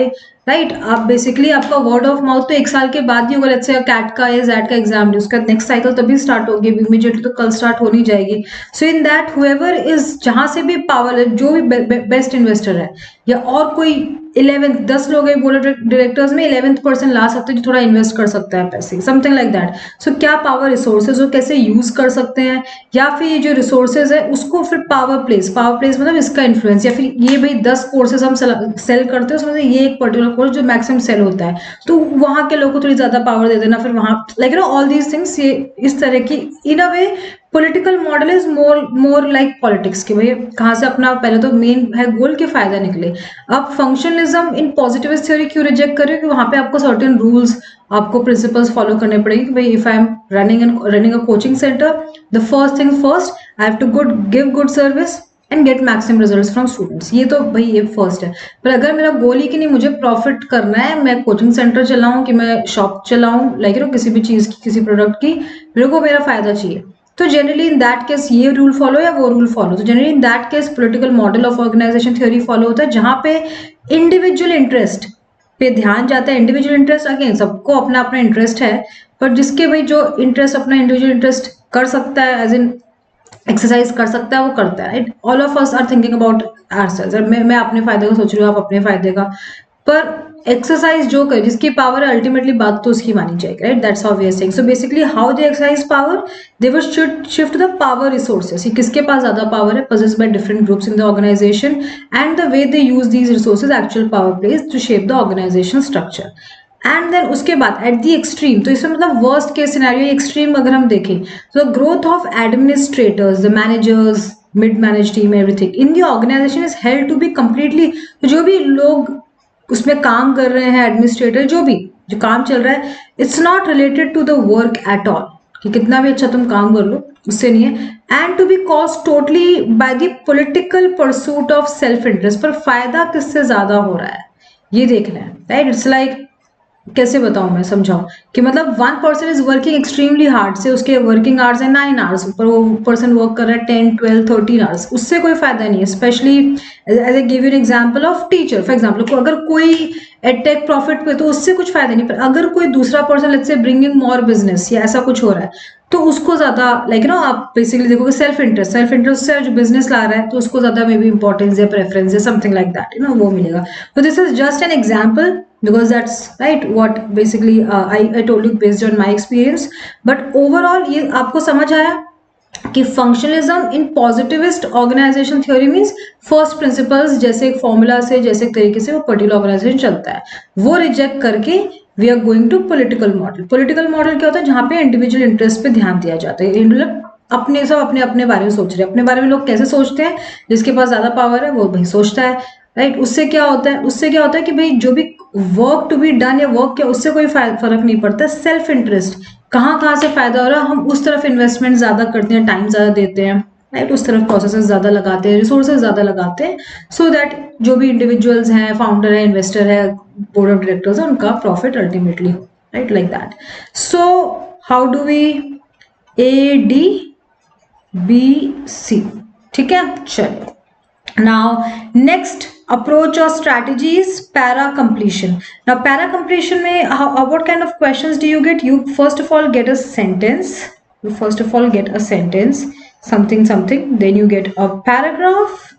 राइट, आप बेसिकली आपका वर्ड ऑफ माउथ तो एक साल के बाद ही होगा. लेट्स से कैट का या जैट का एग्जाम नहीं, उसका नेक्स्ट साइकिल तभी स्टार्ट होगी, इमीडिएटली तो कल स्टार्ट हो नहीं जाएगी. सो इन दैट हुएवर इज, जहां से भी पावर, जो भी बेस्ट इन्वेस्टर है या और कोई 10 लोग हैं बोर्ड ऑफ डायरेक्टर्स में, 11th पर्सन ला सकते हैं जो थोड़ा इन्वेस्ट कर सकता है पैसे, समथिंग लाइक दैट. सो क्या पावर रिसोर्सेज वो कैसे यूज कर सकते हैं, या फिर ये जो रिसोर्सेज है उसको फिर पावर प्लेस मतलब इसका इन्फ्लुएंस, या फिर ये भाई 10 कोर्सेज हम सेल करते हैं, उसमें से ये एक पर्टिकुलर कोर्स जो मैक्सिमम सेल होता है, तो वहां के लोगों को थोड़ी ज्यादा पावर दे देना, फिर वहां like you know all these things. ये इस तरह की in a way political model is more like politics के भाई कहाँ से अपना पहले तो मेन है गोल के फायदा निकले. अब फंक्शनलिज्म इन पॉजिटिविस्ट थ्योरी क्यों रिजेक्ट कर रहे हो कि वहां पे आपको सर्टेन रूल्स, आपको प्रिंसिपल्स फॉलो करने पड़ेंगे कि भाई if I am running a coaching centre, the first thing first, I have to give good service and get maximum results from students. ये तो भाई ये फर्स्ट है. पर अगर मेरा गोल ही कि नहीं मुझे प्रॉफिट करना है, मैं कोचिंग सेंटर चलाऊं कि मैं शॉप चलाऊं, लाइक यू नो किसी भी चीज की, किसी प्रोडक्ट की, मेरे को मेरा फायदा चाहिए, तो जनरली इन दैट केस ये रूल फॉलो या वो रूल फॉलो. तो generally in that case political model of organisation theory follow होता है, जहां पे इंडिविजुअल इंटरेस्ट पे ध्यान जाता है. इंडिविजुअल इंटरेस्ट अगेन सबको अपना अपना इंटरेस्ट है, पर जिसके भाई जो इंटरेस्ट अपना इंडिविजुअल इंटरेस्ट कर सकता है, एज इन एक्सरसाइज कर सकता है, वो करता है. All of us are thinking about ourselves. मैं अपने फायदे का सोच रही हूँ, आप अपने फायदे का, पर एक्सरसाइज जो करे जिसकी पावर है अल्टीमेटली बात तो उसकी मानी जाएगी, right? That's how we are saying. So basically how they exercise power, they will shift the power resources. किसके पास ज्यादा पावर है, possessed by different groups in the organization, and the way they use these resources actual power plays to shape the organizational structure. And then उसके बाद at the extreme, तो इसमें मतलब worst case scenario extreme अगर हम देखें तो growth of administrators, the managers, mid manage team, everything in the organisation is held to be completely, जो भी लोग उसमें काम कर रहे हैं, एडमिनिस्ट्रेटर जो काम चल रहा है, it's not related to the work at all, कि कितना भी अच्छा तुम काम कर लो उससे नहीं है. And to be cause totally by the political pursuit of self interest, पर फायदा किससे ज्यादा हो रहा है ये देखना है, राइट? इट्स लाइक कैसे बताऊं मैं, समझाऊं कि मतलब one person is working extremely hard, से उसके वर्किंग आवर्स है 9 आवर्स, पर वो पर्सन वर्क कर रहा है 10, 12, 13 आवर्स, उससे कोई फायदा नहीं है. Specially as a give you an example of teacher, for example अगर कोई एडटेक प्रॉफिट पे तो उससे कुछ फायदा नहीं, पर अगर कोई दूसरा person let's say bringing more business या ऐसा कुछ हो रहा है, तो उसको ज्यादा लाइक नो आप बेसिकली देखोगे सेल्फ इंटरेस्ट से जो बिजनेस ला रहा है तो उसको ज्यादा मे बी इंपॉर्टेंस या प्रेफरेंस या something like that, you know, वो मिलेगा. तो this is just an example because that's right what basically I told you based on my experience. But overall ये आपको समझ आया कि functionalism in positivist organisation theory means first principles, जैसे एक फॉर्मूला से, जैसे एक तरीके से वो पर्टिकुलर ऑर्गेनाइजेशन चलता है, वो रिजेक्ट करके we are going to political model. Political model क्या होता है, जहां पे इंडिविजुअल इंटरेस्ट पे ध्यान दिया जाता है. मतलब अपने सब अपने अपने बारे में सोच रहे हैं. अपने बारे में लोग कैसे सोचते हैं, जिसके पास ज्यादा पावर है वो भाई सोचता है, राइट? उससे क्या होता है कि भाई जो भी वर्क टू बी डन या वर्क क्या, उससे कोई फर्क नहीं पड़ता. सेल्फ इंटरेस्ट, कहाँ से फायदा हो रहा है, हम उस तरफ इन्वेस्टमेंट ज्यादा करते हैं, टाइम ज्यादा देते हैं, राइट, उस तरफ प्रोसेसेस ज़्यादा लगाते हैं, रिसोर्सेज ज़्यादा लगाते हैं, सो दैट जो भी इंडिविजुअल्स हैं, फाउंडर है, इन्वेस्टर है, बोर्ड ऑफ डायरेक्टर्स है, उनका प्रॉफिट अल्टीमेटली हो, right, like that. So how do we A D B C, ठीक है. चलिए, now next approach or strategy is para completion. Now para completion में what kind of questions do you get? You first of all get a sentence, something something, then you get a paragraph,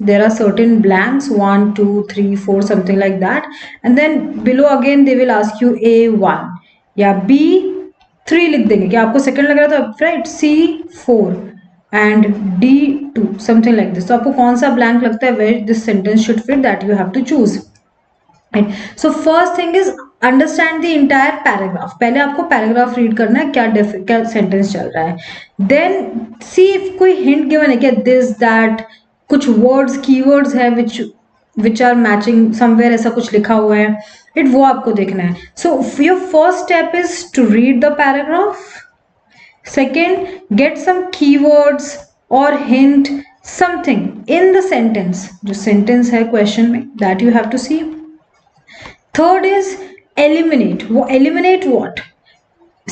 there are certain blanks, 1 2 3 4 something like that, and then below again they will ask you A1 या B3 लिख देंगे कि आपको second लग रहा था, right, C4 and D2 something like this. तो आपको कौन सा blank लगता है where this sentence should fit, that you have to choose. Right. So first thing is understand the entire paragraph. पहले आपको paragraph read करना है, क्या sentence चल रहा है. Then see if कोई hint given है क्या, this that, कुछ words keywords है which are matching somewhere, ऐसा कुछ लिखा हुआ है, it वो आपको देखना है. So your first step is to read the paragraph. Second, get some keywords or hint something in the sentence, जो sentence है question में, that you have to see. Third is eliminate. वो eliminate what?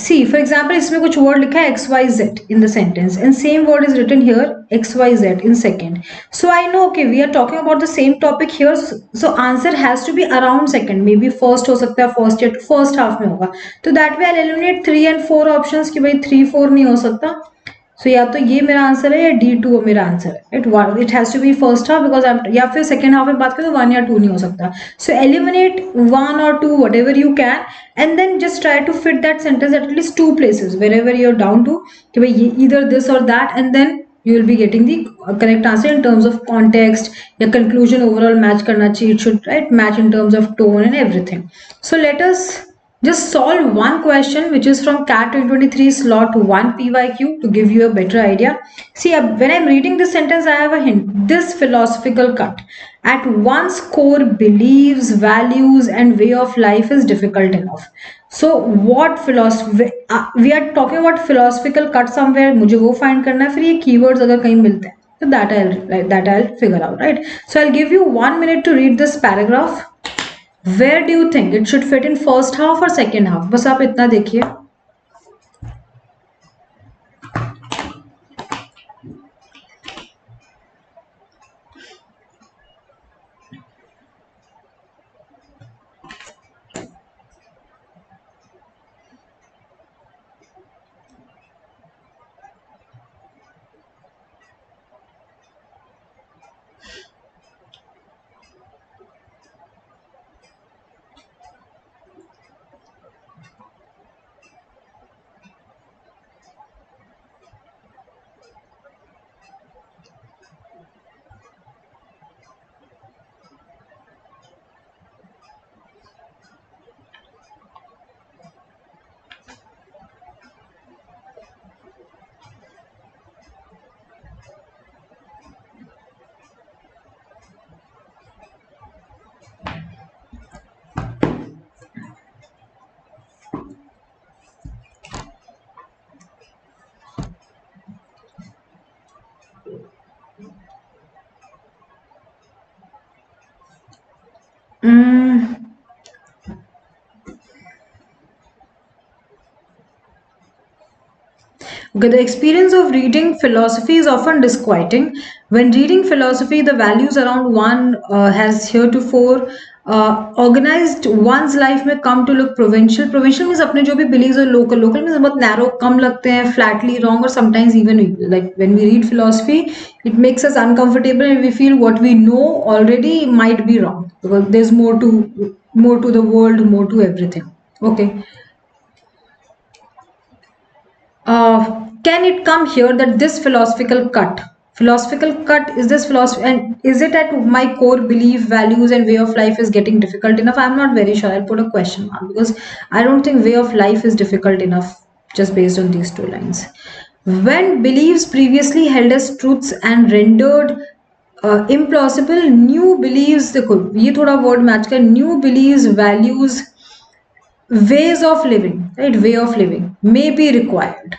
See, for example, इसमें कुछ word लिखा है XYZ in the sentence, and same word is written here XYZ in second. So I know, okay, we are talking about the same topic here. So answer has to be around second. Maybe first हो सकता है, first या first half में होगा. तो that way I'll eliminate 3 and 4 options कि भाई 3 4 नहीं हो सकता. So या तो ये मेरा आंसर है या D2 मेरा आंसर है. It has to be first half because या फिर second half में बात करें तो 1 या 2 नहीं हो सकता. So eliminate 1 or 2 whatever you can, and then just try to fit that sentence at least 2 places wherever you're down to कि भाई either this or that, and then you will be getting the correct answer in terms of context. या conclusion overall match करना चाहिए, it should, right, match in terms of tone and everything. So let us just solve one question which is from CAT 2023 slot 1 PYQ to give you a better idea. See, when I'm reading this sentence, I have a hint. This philosophical cut at one's core beliefs, values and way of life is difficult enough. So what philosophy, we are talking about philosophical cut somewhere, मुझे वो find करना है, फिर ये keywords अगर कहीं मिलते हैं तो that I'll figure out, right? So I'll give you 1 minute to read this paragraph. Where do you think it should fit in first half or second half? बस आप इतना देखिए. Okay, the experience of reading philosophy is often disquieting. When reading philosophy, the values around one has heretofore organized one's life may come to look provincial. Provincial means अपने जो भी beliefs और local. Local means बहुत narrow, कम लगते हैं, flatly wrong, or sometimes even like when we read philosophy, it makes us uncomfortable and we feel what we know already might be wrong because there's more to the world, more to everything. Okay. Can it come here that this philosophical cut is this philosophy, and is it at my core belief, values and way of life is getting difficult enough? I'm not very sure. I'll put a question mark because I don't think way of life is difficult enough just based on these 2 lines. When beliefs previously held as truths and rendered implausible, new beliefs, देखो ये थोड़ा word match कर, new beliefs, values, ways of living, right, way of living may be required.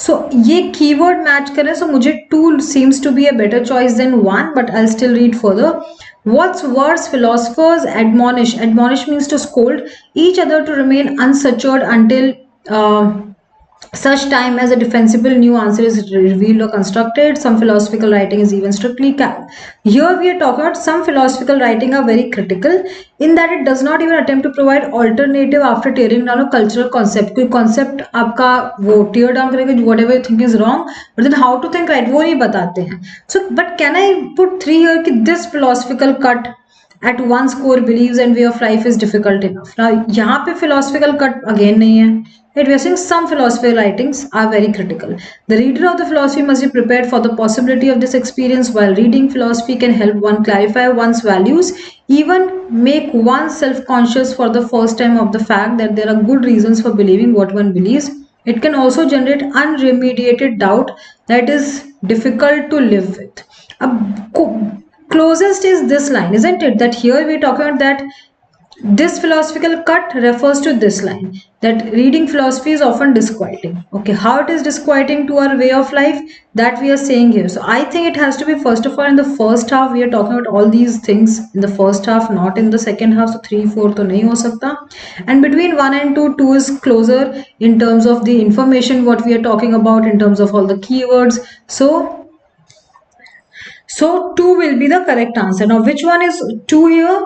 So ये keyword match करें, so मुझे two seems to be a better choice than one, but I'll still read further. What's worse, philosophers admonish. Admonish means to scold each other to remain unsutured until such time as a defensible new answer is revealed or constructed. Some philosophical writing is even strictly here we are talking about some philosophical writing are very critical in that it does not even attempt to provide alternative after tearing down a cultural concept. कोई concept आपका वो tear down करेगा, whatever you think is wrong, but then how to think right वो नहीं बताते हैं. So but can I put three here कि this philosophical cut at one's core beliefs and way of life is difficult enough. Now यहाँ पे philosophical cut again नहीं है. Right, we are saying some philosophical writings are very critical. The reader of the philosophy must be prepared for the possibility of this experience. While reading philosophy can help one clarify one's values, even make one self-conscious for the first time of the fact that there are good reasons for believing what one believes. It can also generate unremediated doubt that is difficult to live with. Closest is this line, isn't it? That here we're talking about that this philosophical cut refers to this line, that reading philosophy is often disquieting. Okay, how it is disquieting to our way of life, that we are saying here. So I think it has to be, first of all, in the first half we are talking about all these things in the first half, not in the second half. So 3 4 to nahi ho sakta. And between 1 and 2, 2 is closer in terms of the information what we are talking about, in terms of all the keywords. So 2 will be the correct answer. Now which one is 2 here?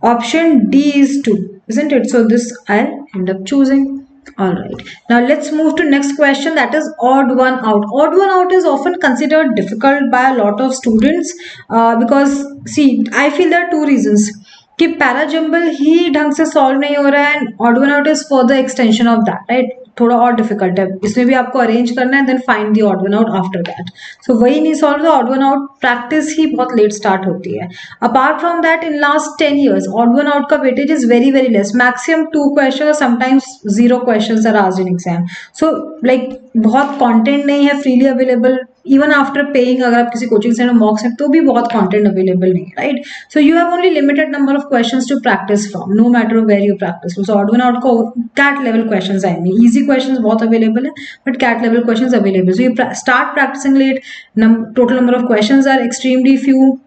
Option D is 2, isn't it? So this I'll end up choosing. All right, now let's move to next question, that is odd one out. Odd one out is often considered difficult by a lot of students because see, I feel there are two reasons कि parajumble ही ढंग से solve नहीं हो रहा है and odd one out is for the extension of that, right. थोड़ा और difficult है, इसमें भी आपको अरेंज करना है, then find the odd one out after that. So वही नहीं solve, odd one out practice ही बहुत लेट स्टार्ट होती है. Apart from that in last 10 years odd one out का weightage is very very less, maximum 2 question, sometimes 0 question are asked in exam. So like बहुत content नहीं है freely available. Even after paying, अगर आप किसी coaching centre मॉक्स हैं तो भी बहुत कंटेंट अवेलेबल नहीं है, right. So you have only limited number of questions to practice from, no matter where you practice. So odd one out को कैट लेवल क्वेश्चंस आएंगे, इजी क्वेश्चंस बहुत अवेलेबल है but CAT level questions available. So you start practicing late, total number of questions are extremely few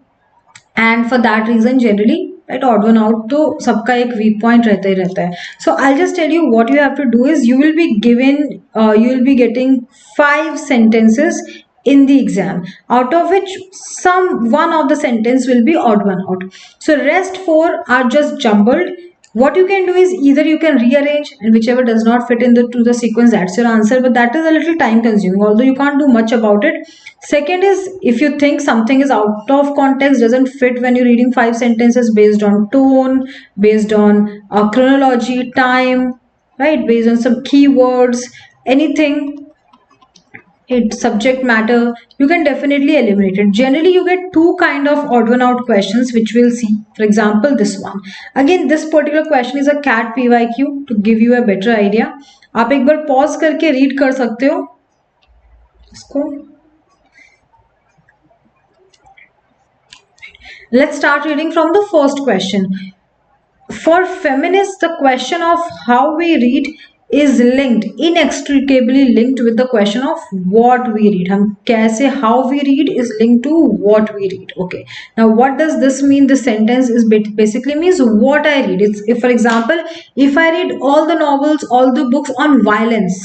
and for that reason generally, right, odd one out तो सबका एक weak point रहता ही रहता है. सो I just tell you what you have to do is you will be given, you will be getting 5 sentences in the exam, out of which one of the sentence will be odd one out. So rest 4 are just jumbled. What you can do is either you can rearrange and whichever does not fit in to the sequence, that's your answer, but that is a little time consuming, although you can't do much about it. Second is, if you think something is out of context, doesn't fit when you're reading 5 sentences based on tone, based on chronology, time, right, based on some keywords, anything, its subject matter, you can definitely eliminate it. Generally you get 2 kind of odd one out questions which we'll see. For example, this one, again this particular question is a CAT PYQ to give you a better idea. आप एक बार pause करके read कर सकते हो इसको. Let's start reading from the first question. For feminists, the question of how we read is linked, inextricably linked with the question of what we read. हम कैसे, how we read is linked to what we read. Okay, now what does this mean? This sentence is basically means what I read. It's, if for example, if I read all the novels, all the books on violence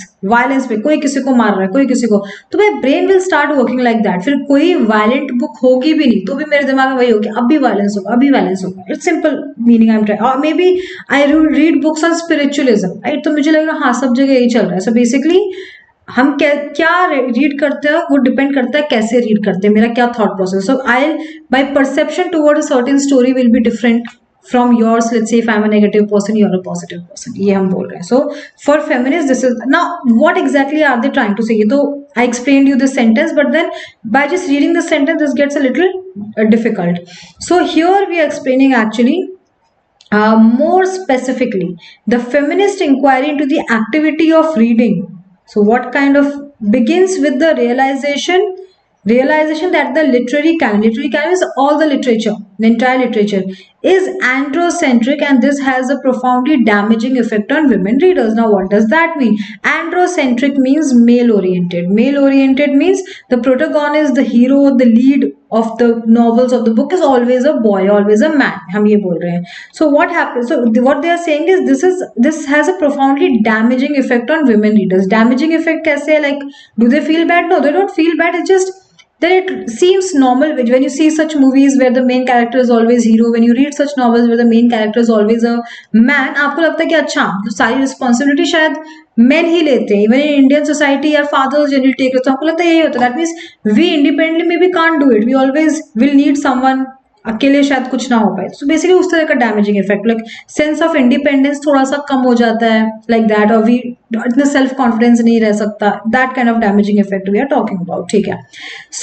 पे कोई किसी को मार रहा है, कोई किसी को, तो my brain will start working like that. फिर कोई violent book होगी भी नहीं तो भी मेरे दिमाग में वही होगी, अब भी violence होगा, अब भी violence होगा. It's simple meaning I'm trying. Or maybe I read books on spiritualism, right, तो मुझे लगेगा हाँ सब जगह यही चल रहा है. So basically हम क्या रीड करते हैं वो डिपेंड करता है कैसे रीड करते हैं, मेरा क्या thought process. So I by perception towards a certain story will be different from yours. Let's say if I'm a negative person, you're a positive person, ये हम बोल रहे हैं. So for feminists this is, now what exactly are they trying to say? तो I explained you this sentence, but then by just reading the sentence this gets a little difficult. So here we are explaining actually more specifically the feminist inquiry into the activity of reading. So what kind of begins with the realization that the literary canon is all the literature, the entire literature is androcentric, and this has a profoundly damaging effect on women readers. Now, what does that mean? Androcentric means male oriented. Male oriented means the protagonist, the hero, the lead of the novels of the book is always a boy, always a man. हम ये बोल रहे हैं. So what happens? So what they are saying is this has a profoundly damaging effect on women readers. Damaging effect कैसे है? Like, do they feel bad? No, they don't feel bad. It's just then it seems normal when you see such movies where the main character is always hero. When you read such novels where the main character is always a man, आपको लगता है कि अच्छा तो सारी responsibility शायद men ही लेते हैं. इवन इन इंडियन सोसाइटी यार फादर्स जनरली टेक, तो आपको लगता है यही होता है. That means we independently maybe can't do it, we always will need someone, अकेले शायद कुछ ना हो पाए. सो बेसिकली उस तरह का damaging effect, like sense of independence थोड़ा सा कम हो जाता है, लाइक दैट, और वी इतना सेल्फ कॉन्फिडेंस नहीं रह सकता. That kind of damaging effect we are talking about. ठीक है.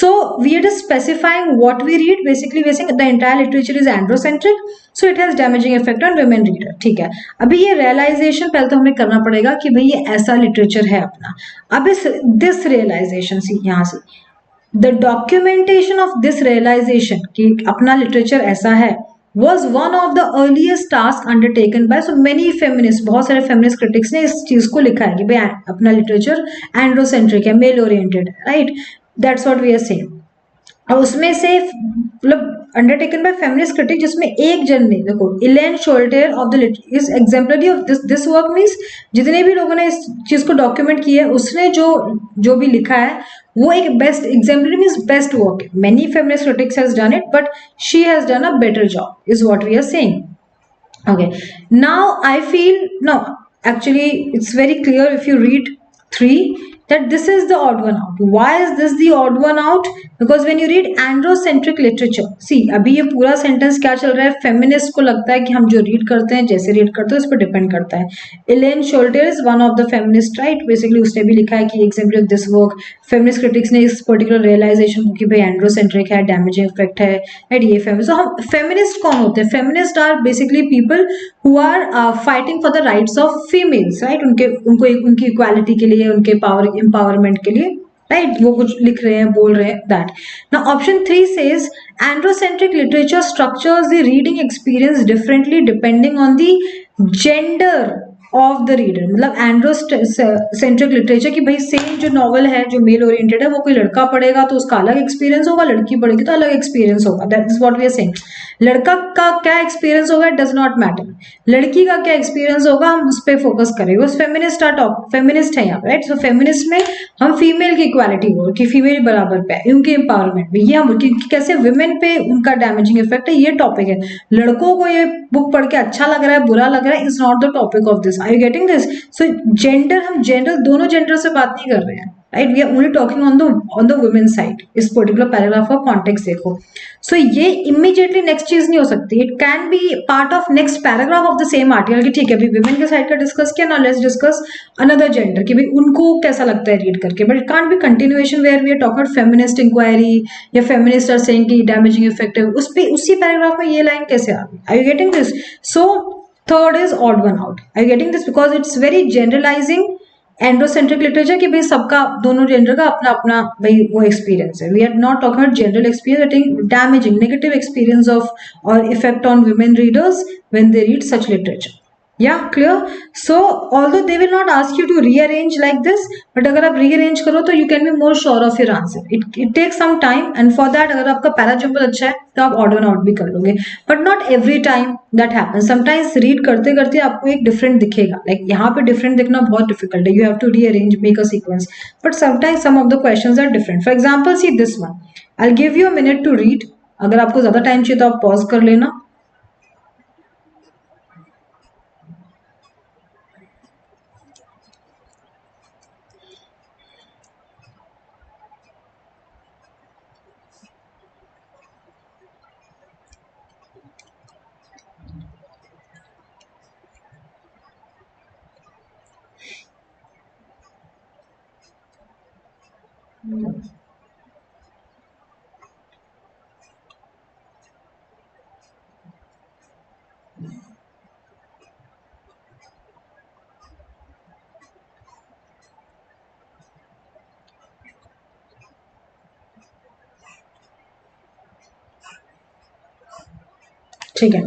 So we are just specifying what we read. Basically we saying the entire literature is androcentric, so it has damaging effect on women reader. ठीक है. अभी ये realisation पहले तो हमें करना पड़ेगा कि भाई ये ऐसा लिटरेचर है अपना. अब इस दिस रियलाइजेशन से यहाँ से the documentation of this realization कि अपना literature ऐसा है was one of the earliest tasks undertaken by so many feminists. बहुत सारे feminist critics ने इस चीज को लिखा है कि भाई अपना literature androcentric है, male oriented, right? That's what we are saying. और उसमें से मतलब अंडरटेकन बाय फेमिनिस्ट क्रिटिक, जिसमें एक जन ने, देखो, Elaine Showalter of the is exemplary of this work. Means जितने भी लोगों ने इस चीज को डॉक्यूमेंट किया है, उसने जो भी लिखा है वो एक best exemplary means best work है. Many feminist critics has done it, but she has done a better job is what we are saying. Okay, now I feel no, actually it's very clear if you read 3 that this is the odd one out. Why is this the odd one out? Because when you read androcentric literature, see अभी ये पूरा sentence क्या चल रहा है, feminist को लगता है कि हम जो रीड करते हैं, जैसे रीड करते हैं, उस पर डिपेंड करता है. Elaine Showalter is one of the feminist, right? Basically उसने भी लिखा है कि example of this work. Feminist critics ने इस पर्टिकुलर रियलाइजेशन को कि भाई एंड्रोसेंट्रिक है, डैमेजिंग इफेक्ट है, राइट? ये फेमिनिस्ट. तो हम फेमिनिस्ट कौन होते हैं? Feminist are basically people who are fighting for the rights of females, right? उनकी इक्वालिटी के लिए, उनके पावर एम्पावरमेंट के लिए, right? वो कुछ लिख रहे हैं, बोल रहे हैं. That. Now option 3 says androcentric literature structures the reading experience differently depending on the gender of the reader. मतलब एंड्रोसेंट्रिक लिटरेचर की भाई सेम जो नॉवल है जो मेल ओरिएंटेड है, वो कोई लड़का पढ़ेगा तो उसका अलग एक्सपीरियंस होगा, लड़की पढ़ेगी तो अलग एक्सपीरियंस होगा. That is what we are saying. लड़का का क्या एक्सपीरियंस होगा, इट डज नॉट मैटर. लड़की का क्या एक्सपीरियंस होगा, हम उस पर फोकस करेंगे. उस फेमिनिस्ट फेमिनिस्ट है यहाँ पे, राइट? सो फेमिनिस्ट में हम फीमेल की इक्वालिटी को, कि फीमेल बराबर पे है, उनके एम्पावरमेंट में, ये हम कैसे वुमेन पे उनका डैमेजिंग इफेक्ट है, ये टॉपिक है. लड़कों को ये बुक पढ़ के अच्छा लग रहा है, बुरा लग रहा है, is not the topic of this. Are you getting this? So gender, हम जेंडर, दोनों जेंडर से बात नहीं कर रहे हैं, right? We are only talking on the women side. इस पर्टिकुलर पैराग्राफ का कॉन्टेक्स्ट देखो. सो ये इमीडिएटली नेक्स्ट चीज नहीं हो सकती. It can be part of next paragraph of the same article कि ठीक है, अभी वुमेन के साइड का डिस्कस किया, now let's discuss another gender कि भाई उनको कैसा लगता है रीड करके. But it can't be continuation where we are talking about feminist inquiry या फेमिनिस्ट आर सेइंग कि डैमेजिंग इफेक्ट है, उस पे उसी पैराग्राफ में ये लाइन कैसे आ गई? Are you getting this? So third is odd one out. Are you getting this? Because it's very generalising androcentric literature कि भाई सबका, दोनों जेंडर का अपना अपना भाई वो एक्सपीरियंस है. We are not talking about general experience, damaging negative experience of और effect on women readers when they read such literature. Yeah, clear? So although they will not ask you to rearrange like this, but अगर आप rearrange करो तो you can be more sure of your answer. It takes some time, and for that अगर आपका para jumble अच्छा है तो आप ऑड वन आउट भी कर लोगे. But not every time that happens. Sometimes read करते करते आपको एक different दिखेगा. Like यहाँ पे different दिखना बहुत difficult है. You have to rearrange, make a sequence. But sometimes some of the questions are different. For example, see this one. I'll give you a minute to read. अगर आपको ज़्यादा time चाहिए तो आप pause कर लेना. ठीक है.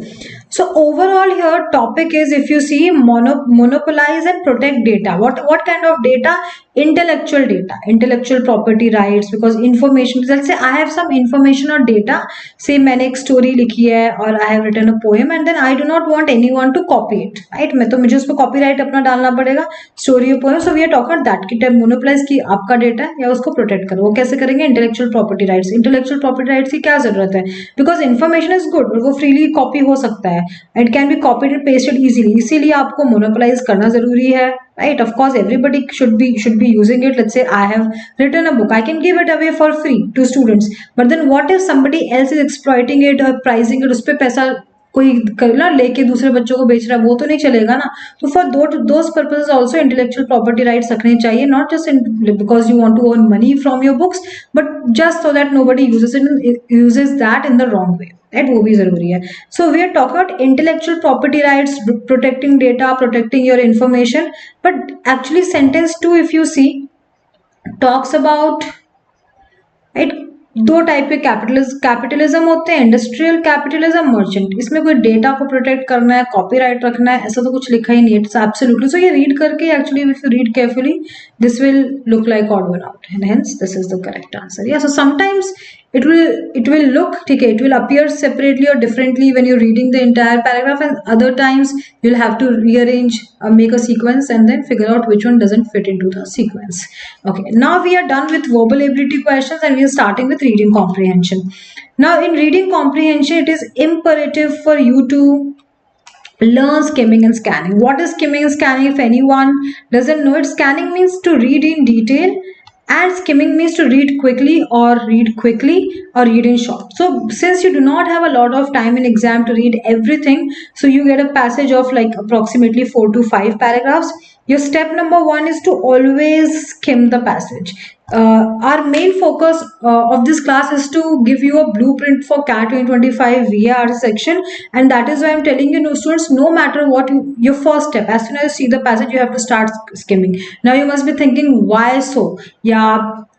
So overall here topic is, if you see, monopolize and protect data. What kind of data? Intellectual data, intellectual property rights, because information, let's say I have some information or data, say मैंने एक story लिखी है और I have written a poem and then I do not want anyone to copy it, right? मैं तो मुझे उस पर copyright अपना डालना पड़ेगा, story or poem. So we are talking about that कि type monopolize की आपका data है या उसको protect करो. वो कैसे करेंगे? Intellectual property rights. Intellectual property rights की क्या जरूरत है? Because information is good और वो freely copy हो सकता है, it can be copied and pasted easily. इसीलिए आपको monopolize करना जरूरी है, right? Of course everybody should be using it. Let's say I have written a book, I can give it away for free to students, but then what if somebody else is exploiting it or pricing it, उस पे पैसा कोई करना लेके दूसरे बच्चों को बेच रहा है, वो तो नहीं चलेगा ना. तो for those purposes also intellectual property rights रखने चाहिए, not just because you want to earn money from your books, but just so that nobody uses that in the wrong way, right? वो भी जरूरी है. So we are talking about intellectual property rights, protecting data, protecting your information. But actually sentence 2 if you see talks about, right, दो type के capitalism होते हैं, industrial capitalism, merchant. इसमें कोई डेटा को प्रोटेक्ट करना है, कॉपीराइट रखना है, ऐसा तो कुछ लिखा ही नहीं है. It's absolutely. सो ये रीड करके actually if you read carefully this will look like odd one out and hence this is the correct answer. या so sometimes it will look, ठीक है, it will appear separately or differently when you're reading the entire paragraph, and other times you'll have to rearrange, make a sequence and then figure out which one doesn't fit into the sequence. Okay, now we are done with verbal ability questions and we are starting with reading comprehension. Now in reading comprehension it is imperative for you to learn skimming and scanning. What is skimming and scanning? If anyone doesn't know it, scanning means to read in detail and skimming means to read quickly or read in short. So since you do not have a lot of time in exam to read everything, so you get a passage of like approximately 4 to 5 paragraphs. Your step number 1 is to always skim the passage. Our main focus of this class is to give you a blueprint for CAT 2025 VAR section, and that is why I'm telling you, no students, no matter what your first step, as soon as you see the passage you have to start skimming. Now you must be thinking why so, या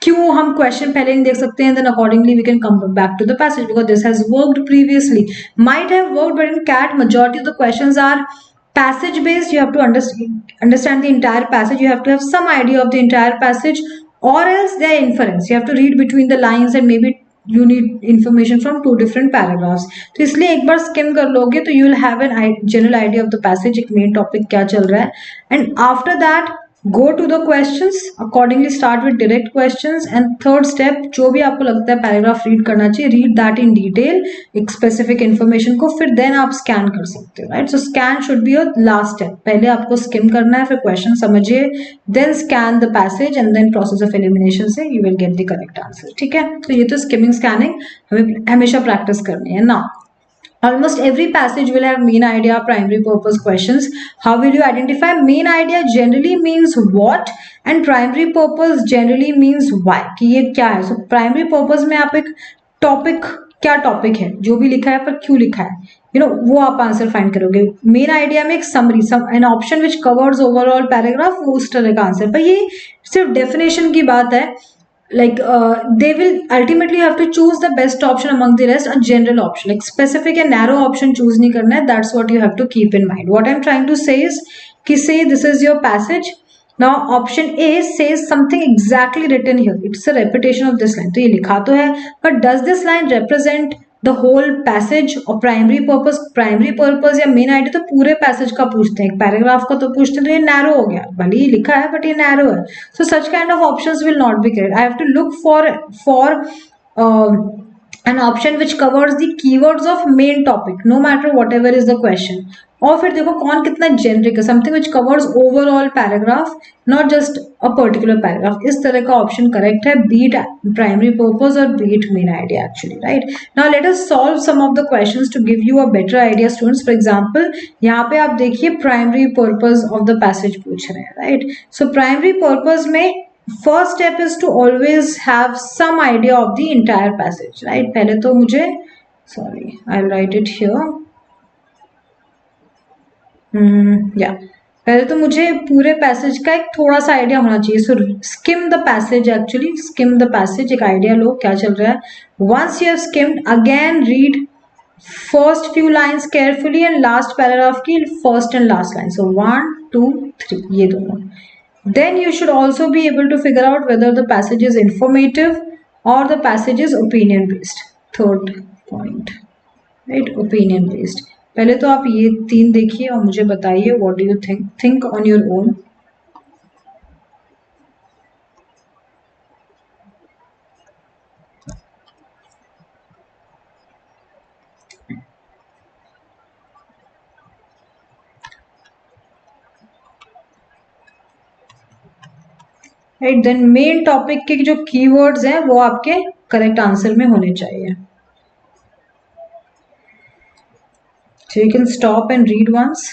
क्यों हम question पहले नहीं देख सकते हैं, then accordingly we can come back to the passage because this has worked previously, might have worked, but in CAT majority of the questions are passage based. You have to understand the entire passage, you have to have some idea of the entire passage, or else they are inference, you have to read between the lines and maybe you need information from 2 different paragraphs. तो इसलिए एक बार scheme कर लोगे तो you will have a general idea of the passage, एक main topic क्या चल रहा है, and after that go to the questions, accordingly start with direct questions, and third step जो भी आपको लगता है पैराग्राफ रीड करना चाहिए, read that in detail, एक specific information को, फिर then आप स्कैन कर सकते हो, right? So scan should be your last step. पहले आपको स्किम करना है, फिर क्वेश्चन समझिए, then scan the passage and then process of elimination से you will get the correct answer. ठीक है, तो ये तो स्किमिंग स्कैनिंग हमें हमेशा प्रैक्टिस करनी है ना. Almost every passage will have main idea, primary purpose questions. How will you identify? Main idea generally means what and primary purpose generally means why, कि ये क्या है. So primary purpose में आप एक टॉपिक, क्या टॉपिक है, जो भी लिखा है पर क्यों लिखा है, वो आप आंसर फाइंड करोगे. मेन आइडिया में एक summary, an option which covers overall paragraph, वो उस तरह का आंसर. पर ये सिर्फ डेफिनेशन की बात है. Like they will ultimately have to choose the best option among the rest, a general option, like specific and narrow option choose नहीं करना है. That's what you have to keep in mind. What I'm trying to say is कि say this is your passage. Now option A says something exactly written here, it's a repetition of this line. तो ये लिखा तो है, but does this line represent the whole passage or primary purpose या main idea? तो पूरे passage का पूछते हैं, एक पैराग्राफ का तो पूछते हैं, तो ये narrow हो गया, भले ही लिखा है but ये narrow है. So such kind of options will not be correct. I have to look for an option which covers the keywords of main topic, no matter whatever is the question. और फिर देखो कौन कितना generic है, something which covers overall paragraph, not just a particular paragraph. इस तरह का option correct है, बीट प्राइमरी पर्पस और be it main idea actually, right. Now let us solve some of the questions to give you a better idea students. For example यहाँ पे आप देखिए primary purpose of the passage पूछ रहे हैं, right. So primary purpose में first step is to always have some idea of the entire passage, right. पहले तो मुझे, sorry I will write it here, पहले तो मुझे पूरे पैसेज का एक थोड़ा सा आइडिया होना चाहिए. So skim the passage, actually skim the passage, एक आइडिया लो क्या चल रहा है. Once you have skimmed, again read first few lines carefully and last paragraph की first and last line. So 1 2 3 ये दोनों. Then you should also be able to figure out whether the passage is informative or the passage is opinion based. Third point, right? Opinion based. पहले तो आप ये तीन देखिए और मुझे बताइए what do you think on your own. Right. Then main topic के जो कीवर्ड्स हैं वो आपके करेक्ट आंसर में होने चाहिए. So you can stop and read once.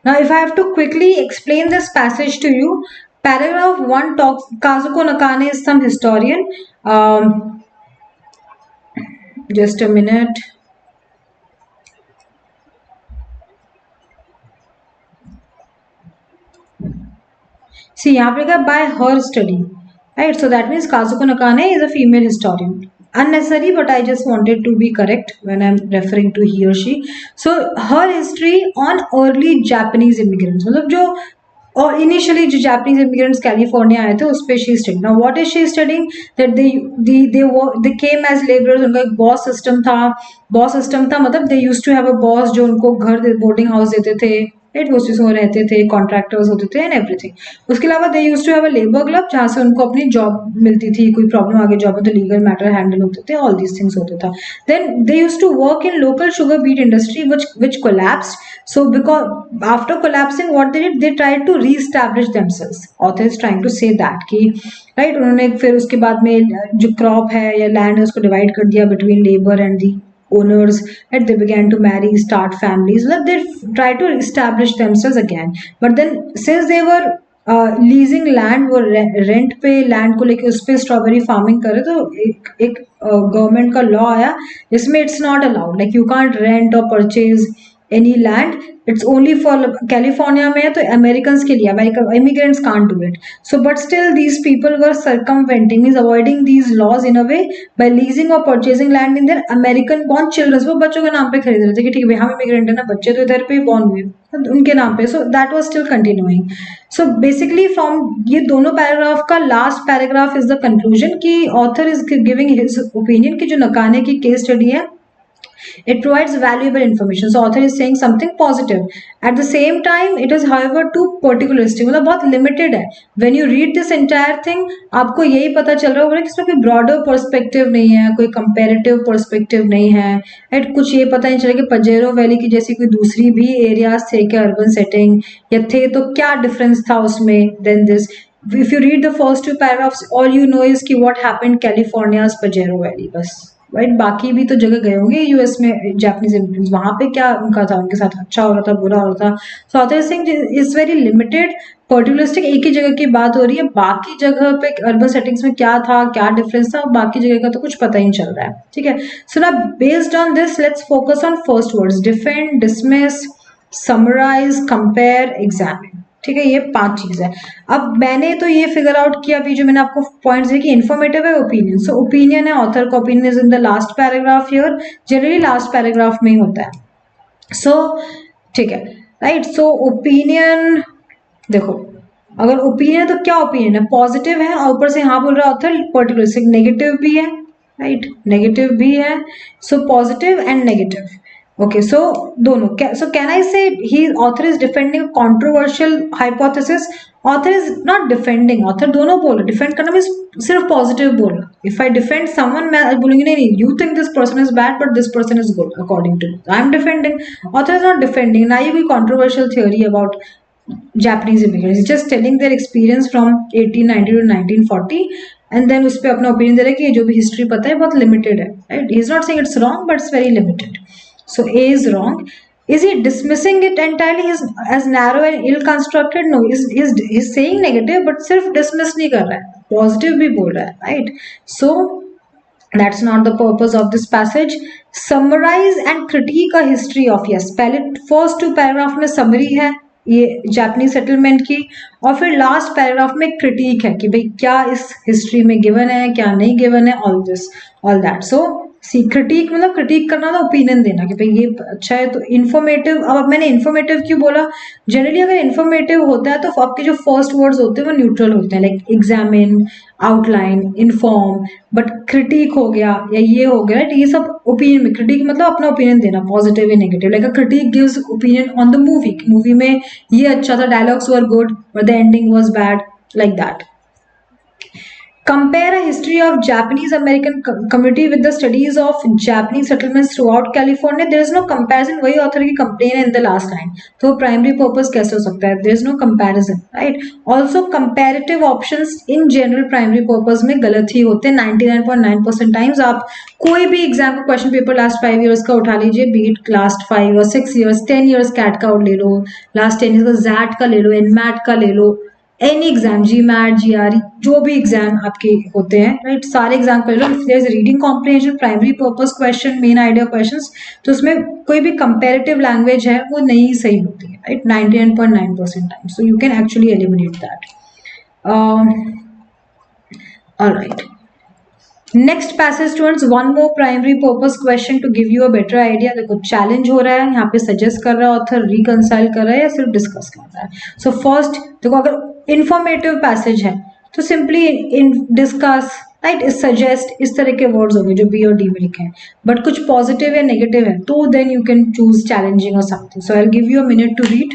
Now if I have to quickly explain this passage to you, paragraph 1 talks, Kazuko Nakane is some historian. Just a minute. See, यहाँ पे लिखा by her study, right? So that means Kazuko Nakane is a female historian. Unnecessary, but I just wanted to be correct when I'm referring to he or she. So her history on early Japanese immigrants, मतलब जो और initially जो Japanese immigrants California आए थे उस पे she study. Now what is she studying? That they came as labourers. उनका एक बॉस सिस्टम था. बॉस सिस्टम था मतलब they used to have a boss जो उनको घर बोर्डिंग हाउस देते थे, राइट? वो चीज़ों में रहते थे, कॉन्ट्रैक्टर्स होते थे एंड एवरीथिंग. उसके अलावा they used to have a labour club जहाँ से उनको अपनी जॉब मिलती थी. कोई प्रॉब्लम आगे जॉब में तो लीगल मैटर हैंडल होते थे. ऑल दीज थिंग्स होता था. Then they used to work in local sugar beet industry which collapsed. So because after collapsing what they did, they tried to re-establish themselves. Author is trying to say that कि right उन्होंने फिर उसके बाद में जो crop है या land है उसको डिवाइड कर दिया between labor and the owners, and they began to marry, start families. They try to establish themselves again. But then since they were leasing land, वो रेंट पे लैंड को लेके उस पर स्ट्रॉबेरी फार्मिंग करे तो एक गवर्नमेंट का लॉ आया जिसमें it's not allowed, like you can't rent और purchase any land. It's only for California में है तो अमेरिकन के लिए, American immigrants can't do it. So but still these people were circumventing, means avoiding these laws in a way by leasing और purchasing land in their American born children. वो बच्चों के नाम पे खरीद रहे थे कि ठीक है हम इमिग्रेंट है ना, बच्चे तो इधर पे बॉर्न हुए उनके नाम पे. So that was still continuing. So basically from ये दोनों पैराग्राफ का last paragraph is the conclusion कि author is giving his opinion कि जो नकाने की केस स्टडी है it provides valuable information. So author is saying something positive. At the same time it is however too particularistic, मतलब बहुत limited है. When you read this entire thing आपको यही पता चल रहा होगा कि इसमें कोई broader perspective नहीं है, कोई comparative perspective नहीं है, right? कुछ ये पता नहीं चला कि पजेरो वैली की जैसी कोई दूसरी भी एरियाज थे क्या अर्बन सेटिंग या थे तो क्या डिफरेंस था उसमें. Then this, if you read the first two paragraphs all you know is कि what happened California's Pajero Valley, बस, राइट? बाकी भी तो जगह गए होंगे यूएस में जापानीज इमिग्रेंट्स, वहां पे क्या उनका था, उनके साथ अच्छा हो रहा था, बुरा हो रहा था. So author Singh is very limited, particularistic. एक ही जगह की बात हो रही है, बाकी जगह पे अर्बन सेटिंग्स में क्या था, क्या डिफरेंस था, बाकी जगह का तो कुछ पता ही नहीं चल रहा है. ठीक है. सो ना based on this let's focus on first words: defend, dismiss, summarise, compare, examine. ठीक है, ये 5 चीज है. अब मैंने तो ये फिगर आउट किया अभी जो मैंने आपको पॉइंट्स दिए कि इन्फॉर्मेटिव है ओपिनियन. सो ओपिनियन है, ऑथर का opinion is in the last paragraph here, generally last paragraph में ही होता है. सो ठीक है, राइट. सो ओपिनियन देखो, अगर ओपिनियन है तो क्या ओपिनियन है? पॉजिटिव है और ऊपर से यहाँ बोल रहा है ऑथर पर्टिकुलर नेगेटिव भी है, राइट? नेगेटिव भी है. So positive and negative. Okay, so दोनों. So can I say author is defending a controversial hypothesis? Author is not defending. Author दोनों बोल रहे. Defend करना means सिर्फ positive बोल रहा. If I defend someone, मैं बोलूँगी नहीं, you think this person is bad, but this person is good according to you. I am defending. Author is not defending. ना ये कोई controversial theory about Japanese immigrants. He's just telling their experience from 1890 to 1940. And then उस पे अपना opinion दे रहा है कि ये जो भी history पता है बहुत limited है. Right? He's not saying it's wrong, but it's very limited. So A is wrong. Is he dismissing it entirely as narrow and ill constructed? No, he's saying negative, but सिर्फ dismiss नहीं कर रहा है, positive भी बोल रहा है, right? So that's not the purpose of this passage. Summarize and critique a history of, yes, पहले first 2 paragraph में summary है, ये जापानीज सेटलमेंट की, और फिर लास्ट पैराग्राफ में क्रिटिक है कि भाई क्या इस हिस्ट्री में गिवन है, क्या नहीं गिवन है, all this all that. So see critique मतलब क्रिटिक करना था, ओपिनियन देना कि भाई ये अच्छा है। तो इन्फॉर्मेटिव, अब मैंने इन्फॉर्मेटिव क्यों बोला, जनरली अगर इन्फॉर्मेटिव होता है तो आपके जो फर्स्ट वर्ड्स होते हैं वो न्यूट्रल होते हैं, like examine, outline, inform. But critic हो गया या ये हो गया, ये सब ओपिनियन में, क्रिटिक मतलब अपना ओपिनियन देना, पॉजिटिव या negative. Like a critic gives opinion on the movie, movie में ये अच्छा था, dialogues were good but the ending was bad, like that. Compare a history of Japanese American community with the studies of Japanese settlements throughout California. There is no comparison. वही author की complaint है in the last line. तो primary purpose कैसे हो सकता है? There is no comparison, right? Also comparative options in general primary purpose में गलत ही होते हैं 99.9% times। आप कोई भी एग्जाम का क्वेश्चन पेपर लास्ट 5 years का उठा लीजिए, बीट लास्ट 5 और 6 years, 10 years कैट का ले लो, लास्ट 10 years का जैट का ले लो, एनमैट का ले लो, any exam, GMAT, G R, जो भी एग्जाम आपके होते हैं, राइट, सारे एग्जाम कर लो। If there is reading comprehension, primary purpose question, main idea questions, तो उसमें कोई भी कंपैरेटिव लैंग्वेज है वो नहीं सही होती है, right, 99.9% time. So you can actually eliminate that. Alright, next passage students, one more primary purpose question to give you a better idea. देखो चैलेंज हो रहा है यहाँ पे, सजेस्ट कर रहा है ऑथर, रिकंसाइल कर रहा है या सिर्फ डिस्कस कर रहा है। सो फर्स्ट देखो, अगर इंफॉर्मेटिव पैसेज है तो सिंपली इन डिस्कस, राइट, इस सजेस्ट, इस तरह के वर्ड्स होंगे जो बी और डी में लिखे हैं। बट कुछ पॉजिटिव या नेगेटिव है तो then you can choose challenging और something. So I will give you a minute to read.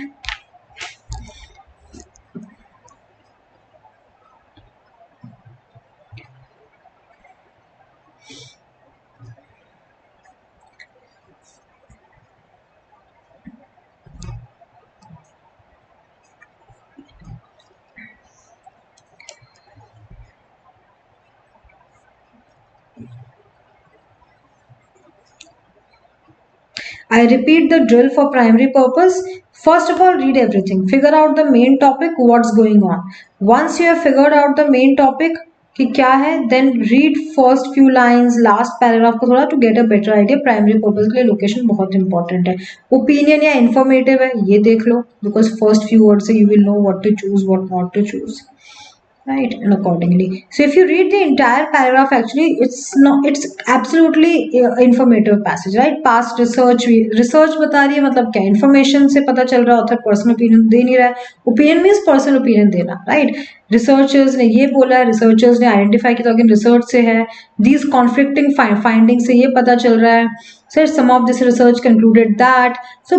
I repeat the drill for primary purpose. First of all, read everything. Figure out the main topic, what's going on. Once you have figured out the main topic, कि क्या है, then read first few lines, last paragraph को थोड़ा, to get a better idea. Primary purpose के लिए location बहुत important है. Opinion या informative है, ये देख लो, because first few words से you will know what to choose, what not to choose. Right, and accordingly. So if you read the entire paragraph, actually it's absolutely informative passage, right? Past research बता रही है, मतलब क्या information से पता चल रहा है, author personal opinion दे नहीं रहा है। Opinion means personal opinion देना, right? Researchers ने ये बोला है, researchers ने identify किया, तो अगेन research से है। These conflicting findings से ये पता चल रहा है। So some of this research concluded that. So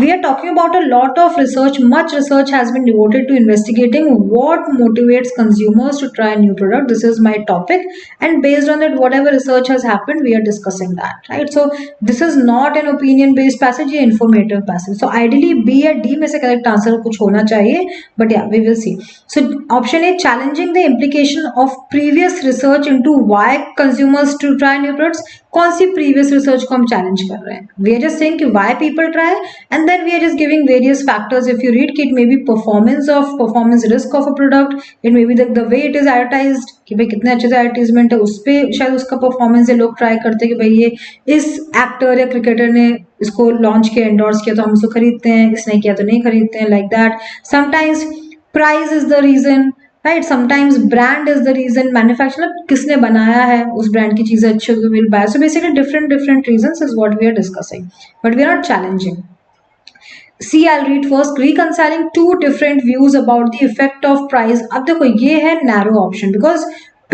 we are talking about a lot of research. Much research has been devoted to investigating what motivates consumers to try a new product. This is my topic, and based on that, whatever research has happened, we are discussing that, right? So this is not an opinion-based passage, ये informative passage. So ideally B या D में से correct answer कुछ होना चाहिए, but yeah, we will see. So option A, challenging the implication of previous research into why consumers to try new products. कौन सी previous research को हम challenge कर रहे हैं? वी आर जस्ट सेइंग कि why people try, and then we are just giving various factors. If you read कि it may be performance risk of a product, it may be the way it is advertised, कि भाई कितने अच्छे से advertisement है, उस पर शायद उसका परफॉर्मेंस है, लोग ट्राई करते हैं कि भाई ये इस एक्टर या क्रिकेटर ने इसको लॉन्च किया, एंडोर्स किया, तो हम इसको खरीदते हैं, इसने किया तो नहीं खरीदते हैं, like that. Sometimes price is the reason, right, sometimes brand is the reason, manufacturer किसने बनाया है, उस ब्रांड की चीजें अच्छी होगी, will buy. So basically different reasons is what we are discussing, but we are not challenging. See, I'll read first. Reconciling two different views about the effect of price. अब देखो ये है narrow option, because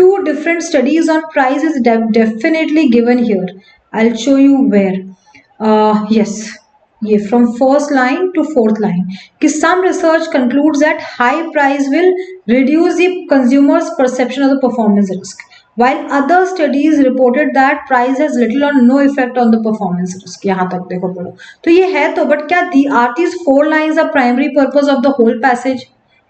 two different studies on price is definitely given here. I'll show you where. Yes, ये from first line to fourth line, कि some research concludes that high price will reduce the consumer's perception of the performance risk, while other studies reported that price has little or no effect on the performance risk. यहाँ तक देखो पढ़ो, तो ये है तो, but क्या are these 4 lines a primary purpose of the whole passage?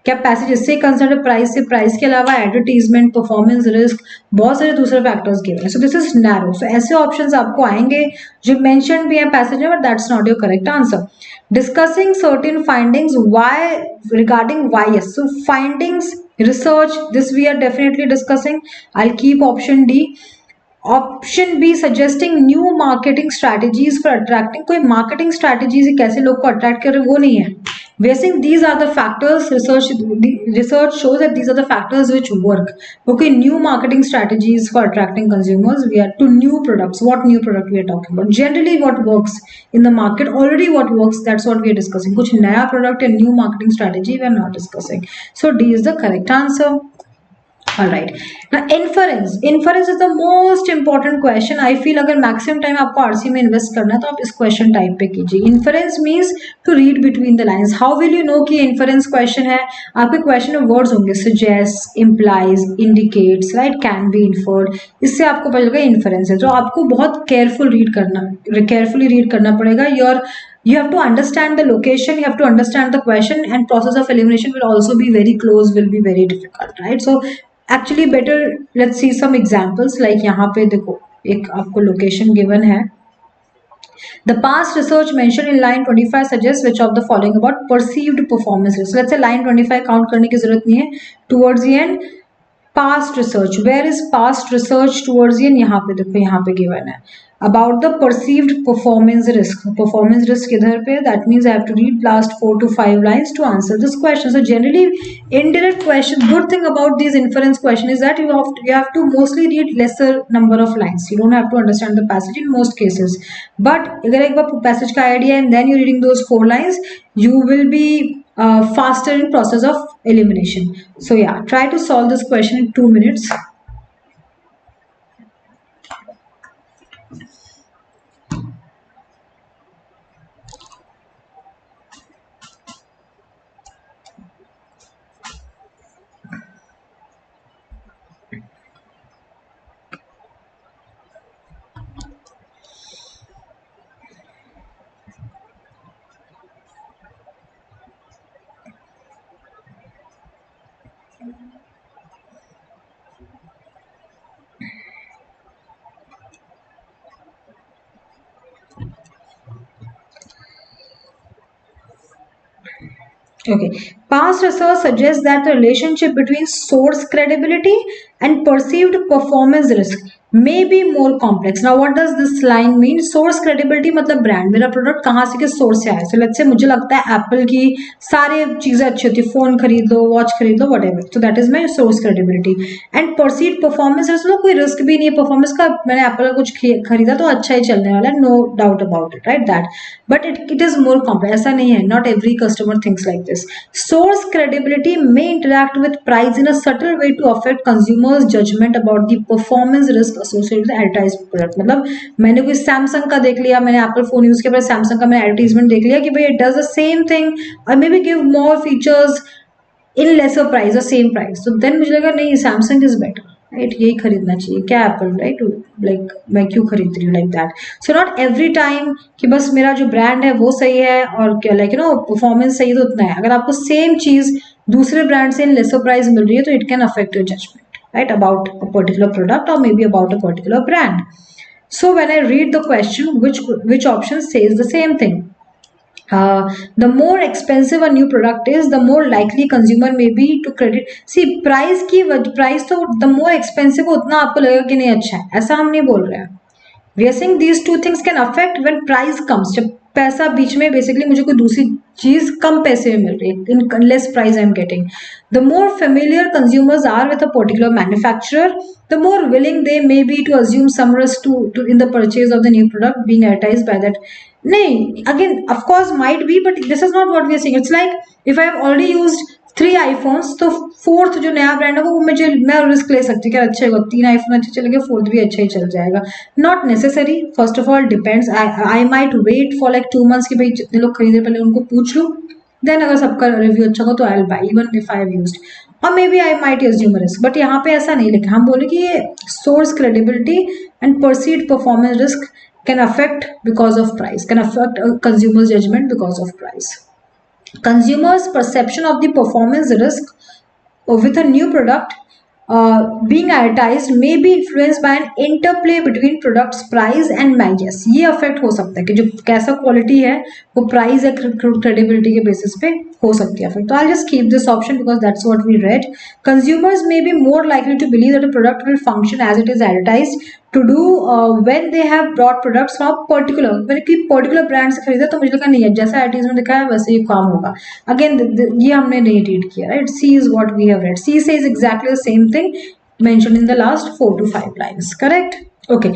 क्या पैसेज इससे कंसर्न प्राइस से, प्राइस के अलावा एडवर्टीजमेंट, परफॉर्मेंस रिस्क, बहुत सारे दूसरे फैक्टर्स गिवन है। So this is narrow. So ऐसे ऑप्शंस आपको आएंगे जो मेंशन भी है पैसेज में, but that's not your correct answer. Discussing certain findings, why, regarding why, yes, so findings, research, this we are definitely discussing. I'll keep option D. Option B suggesting new marketing strategies for attracting, कोई marketing strategies कैसे लोग को attract कर रहे वो नहीं है. We are saying these are the factors. Research shows that these are the factors which work. Okay, new marketing strategies for attracting consumers. We are to new products. What new product we are talking about? Generally, what works in the market already. What works? That's what we are discussing. कुछ नया product and new marketing strategy we are not discussing. So D is the correct answer. All right. Now inference. Inference is the most important question. I feel अगर maximum time आपको RC में invest करना है तो आप इस question type पे कीजिए. Inference means to read between the lines. How will you know कि inference question है? आपके question में words होंगे suggests, implies, indicates, right? Can be inferred. इससे आपको पता चलेगा inference है. जो आपको बहुत carefully read करना पड़ेगा. You have to understand the location, you have to understand the question, and process of elimination will also be very close, will be very difficult, right? So actually better let's see some examples. Like यहाँ पे देखो एक आपको location given है. The past research mentioned in line 25 suggests which of the following about perceived performance. So let's say line 25 count करने की जरूरत नहीं है. Towards the end past research, where is past research towards the end? यहाँ पे देखो यहाँ पे given है about the perceived performance risk. Performance risk इधर पे, that means I have to read last 4 to 5 lines to answer this question. So generally indirect question, good thing about these inference question is that you have to mostly read lesser number of lines. You don't have to understand the passage in most cases, but अगर एक बार passage का idea and then you're reading those 4 lines, you will be faster in process of elimination. So yeah, try to solve this question in 2 minutes. Okay, past research suggests that the relationship between source credibility and perceived performance risk may be more complex. Now what does this line mean? Source credibility मतलब brand, मेरा product कहाँ से किस source से आया. So let's say मुझे लगता है Apple की सारे चीजें अच्छी होती है, phone खरीद लो, watch खरीद लो, whatever. So that is my source credibility. And perceived performance risk, कोई risk भी नहीं है performance का, मैंने Apple का कुछ खरीदा तो अच्छा ही चलने वाला है, no doubt about it, right? That, but it is more complex. ऐसा नहीं है, not every customer thinks like this. Source credibility may interact with price in a subtle way to affect consumers' judgment about the performance risk associated with the advertised product. मतलब मैंने कोई Samsung का देख लिया, मैंने एप्पल फोन यूज किया, पर Samsung का मैंने एडवर्टीजमेंट देख लिया कि भाई it does the same thing और may be give more features in lesser price और सेम प्राइस. तो देन मुझे लगा नहीं, सैमसंग इज बेटर, राइट? यही खरीदना चाहिए क्या एप्पल, राइट? लाइक मैं क्यों खरीद रही हूँ like that. So not every time कि बस मेरा जो ब्रांड है वो सही है और क्या लाइक परफॉर्मेंस सही तो उतना है. अगर आपको सेम चीज दूसरे ब्रांड से इन लेसर प्राइस मिल रही है तो it can affect your judgement, right, about a particular product or maybe about a particular brand. So when I read the question, which option says the same thing? The more expensive a new product is, the more likely consumer may be to credit. See, price तो the more expensive उतना आपको लगेगा कि नहीं अच्छा है, ऐसा हम नहीं बोल रहे हैं. We are saying these two things can affect when price comes. जब पैसा बीच में बेसिकली मुझे कोई दूसरी चीज कम पैसे में मिल रही है, in less price I am getting. The more familiar consumers are with a particular manufacturer, the more willing they may be to assume some risk to in the purchase of the new product being advertised by that. नहीं, again of course might be, but this is not what we are saying. It's like if I have already used 3 iPhones, तो fourth जो नया brand है वो मैं risk ले सकती हूँ कि अच्छा होगा, 3 iPhone अच्छे चलेंगे, फोर्थ भी अच्छा ही चल जाएगा. Not necessary. First of all depends. I might wait for like 2 months कि भाई जितने लोग खरीदे पहले उनको पूछ लूँ, देन अगर सबका रिव्यू अच्छा हो तो I will buy even if I have used, और may B I might assume risk. But यहाँ पे ऐसा नहीं लिखा. हम बोले कि ये source credibility and perceived performance risk can affect because of price, can affect consumers judgement because of price. Consumers' perception of the performance risk with a new product being advertised may be influenced by an interplay between product's price and mass. ये affect हो सकता है कि जो कैसा quality है वो price या क्रेडिबिलिटी के बेसिस पे हो सकती है फिर। तो I just keep this option because that's what we read. Consumers may be more likely to believe that a product will function as it is advertised to do when they have brought products from particular, मैंने कि particular brand से खरीदा तो मुझे लगा नहीं है जैसा एडवर्टाइजमेंट दिखा है वैसे ही काम होगा। अगेन ये हमने नहीं रीड किया, right. See is what we have read, see says exactly the same thing mentioned in the last 4 to 5 lines, correct? Okay,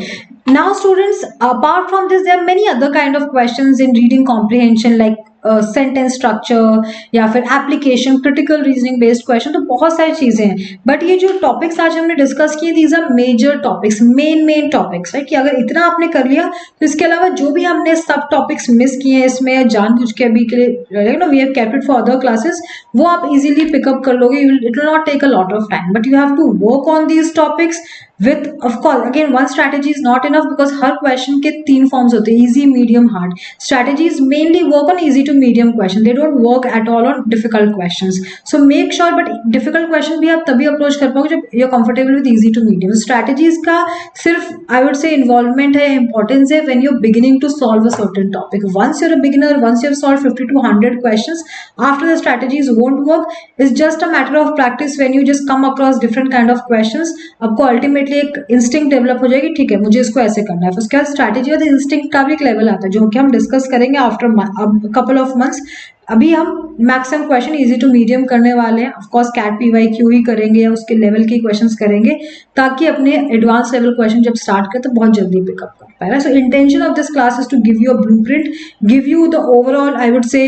now students, apart from this there are many other kind of questions in reading comprehension like sentence structure या फिर application, critical reasoning based question, तो बहुत सारी चीजें हैं। But ये जो topics आज हमने डिस्कस किए these are major topics, main topics, right. कि अगर इतना आपने कर लिया तो इसके अलावा जो भी हमने सब टॉपिक्स मिस किए हैं इसमें जानबूझ के अभी के लिए we have kept it for other classes, वो आप इजीली पिकअप कर लोगे। It will not take a lot of time but you have to work on these topics with of course again one strategy is not enough because her question के 3 forms होते हैं, easy, medium, hard. Strategies mainly work on easy to medium question, they don't work at all on difficult questions, so make sure, but difficult question भी आप तभी approach कर पाओगे जब you're comfortable with easy to medium. Strategies का सिर्फ I would say involvement है, importance है when you're beginning to solve a certain topic. Once you're a beginner, once you have solved 50 to 100 questions, after the strategies won't work. It's just a matter of practice when you just come across different kind of questions, आपको ultimately एक instinct develop हो जाएगी, ठीक है मुझे इसको ऐसे करना है। उसके बाद स्ट्रैटेजी और इंस्टिंक्ट का भी एक लेवल आता है जो कि हम डिस्कस करेंगे आफ्टर कपल ऑफ मंथ्स। अभी हम maximum question easy to medium करने वाले हैं, ऑफ कोर्स कैट पीवाईक्यू ही करेंगे या उसके लेवल के क्वेश्चंस करेंगे ताकि अपने एडवांस लेवल क्वेश्चन जब स्टार्ट करें तो बहुत जल्दी पिकअप कर पाए। So intention of this class is to give you a blueprint, give you the overall I would say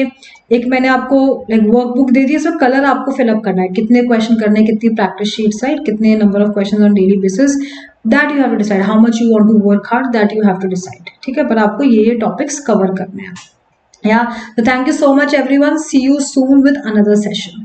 एक मैंने आपको लाइक वर्कबुक दे दी है, इसमें कलर आपको फिलअप करना है, कितने क्वेश्चन करने हैं, कितनी प्रैक्टिस शीट्स, राइट, कितने number of question on daily basis, that you have to decide, how much you want to work hard, that you have to decide, ठीक है। पर आपको ये टॉपिक्स कवर करने हैं। Yeah, so thank you so much everyone, see you soon with another session.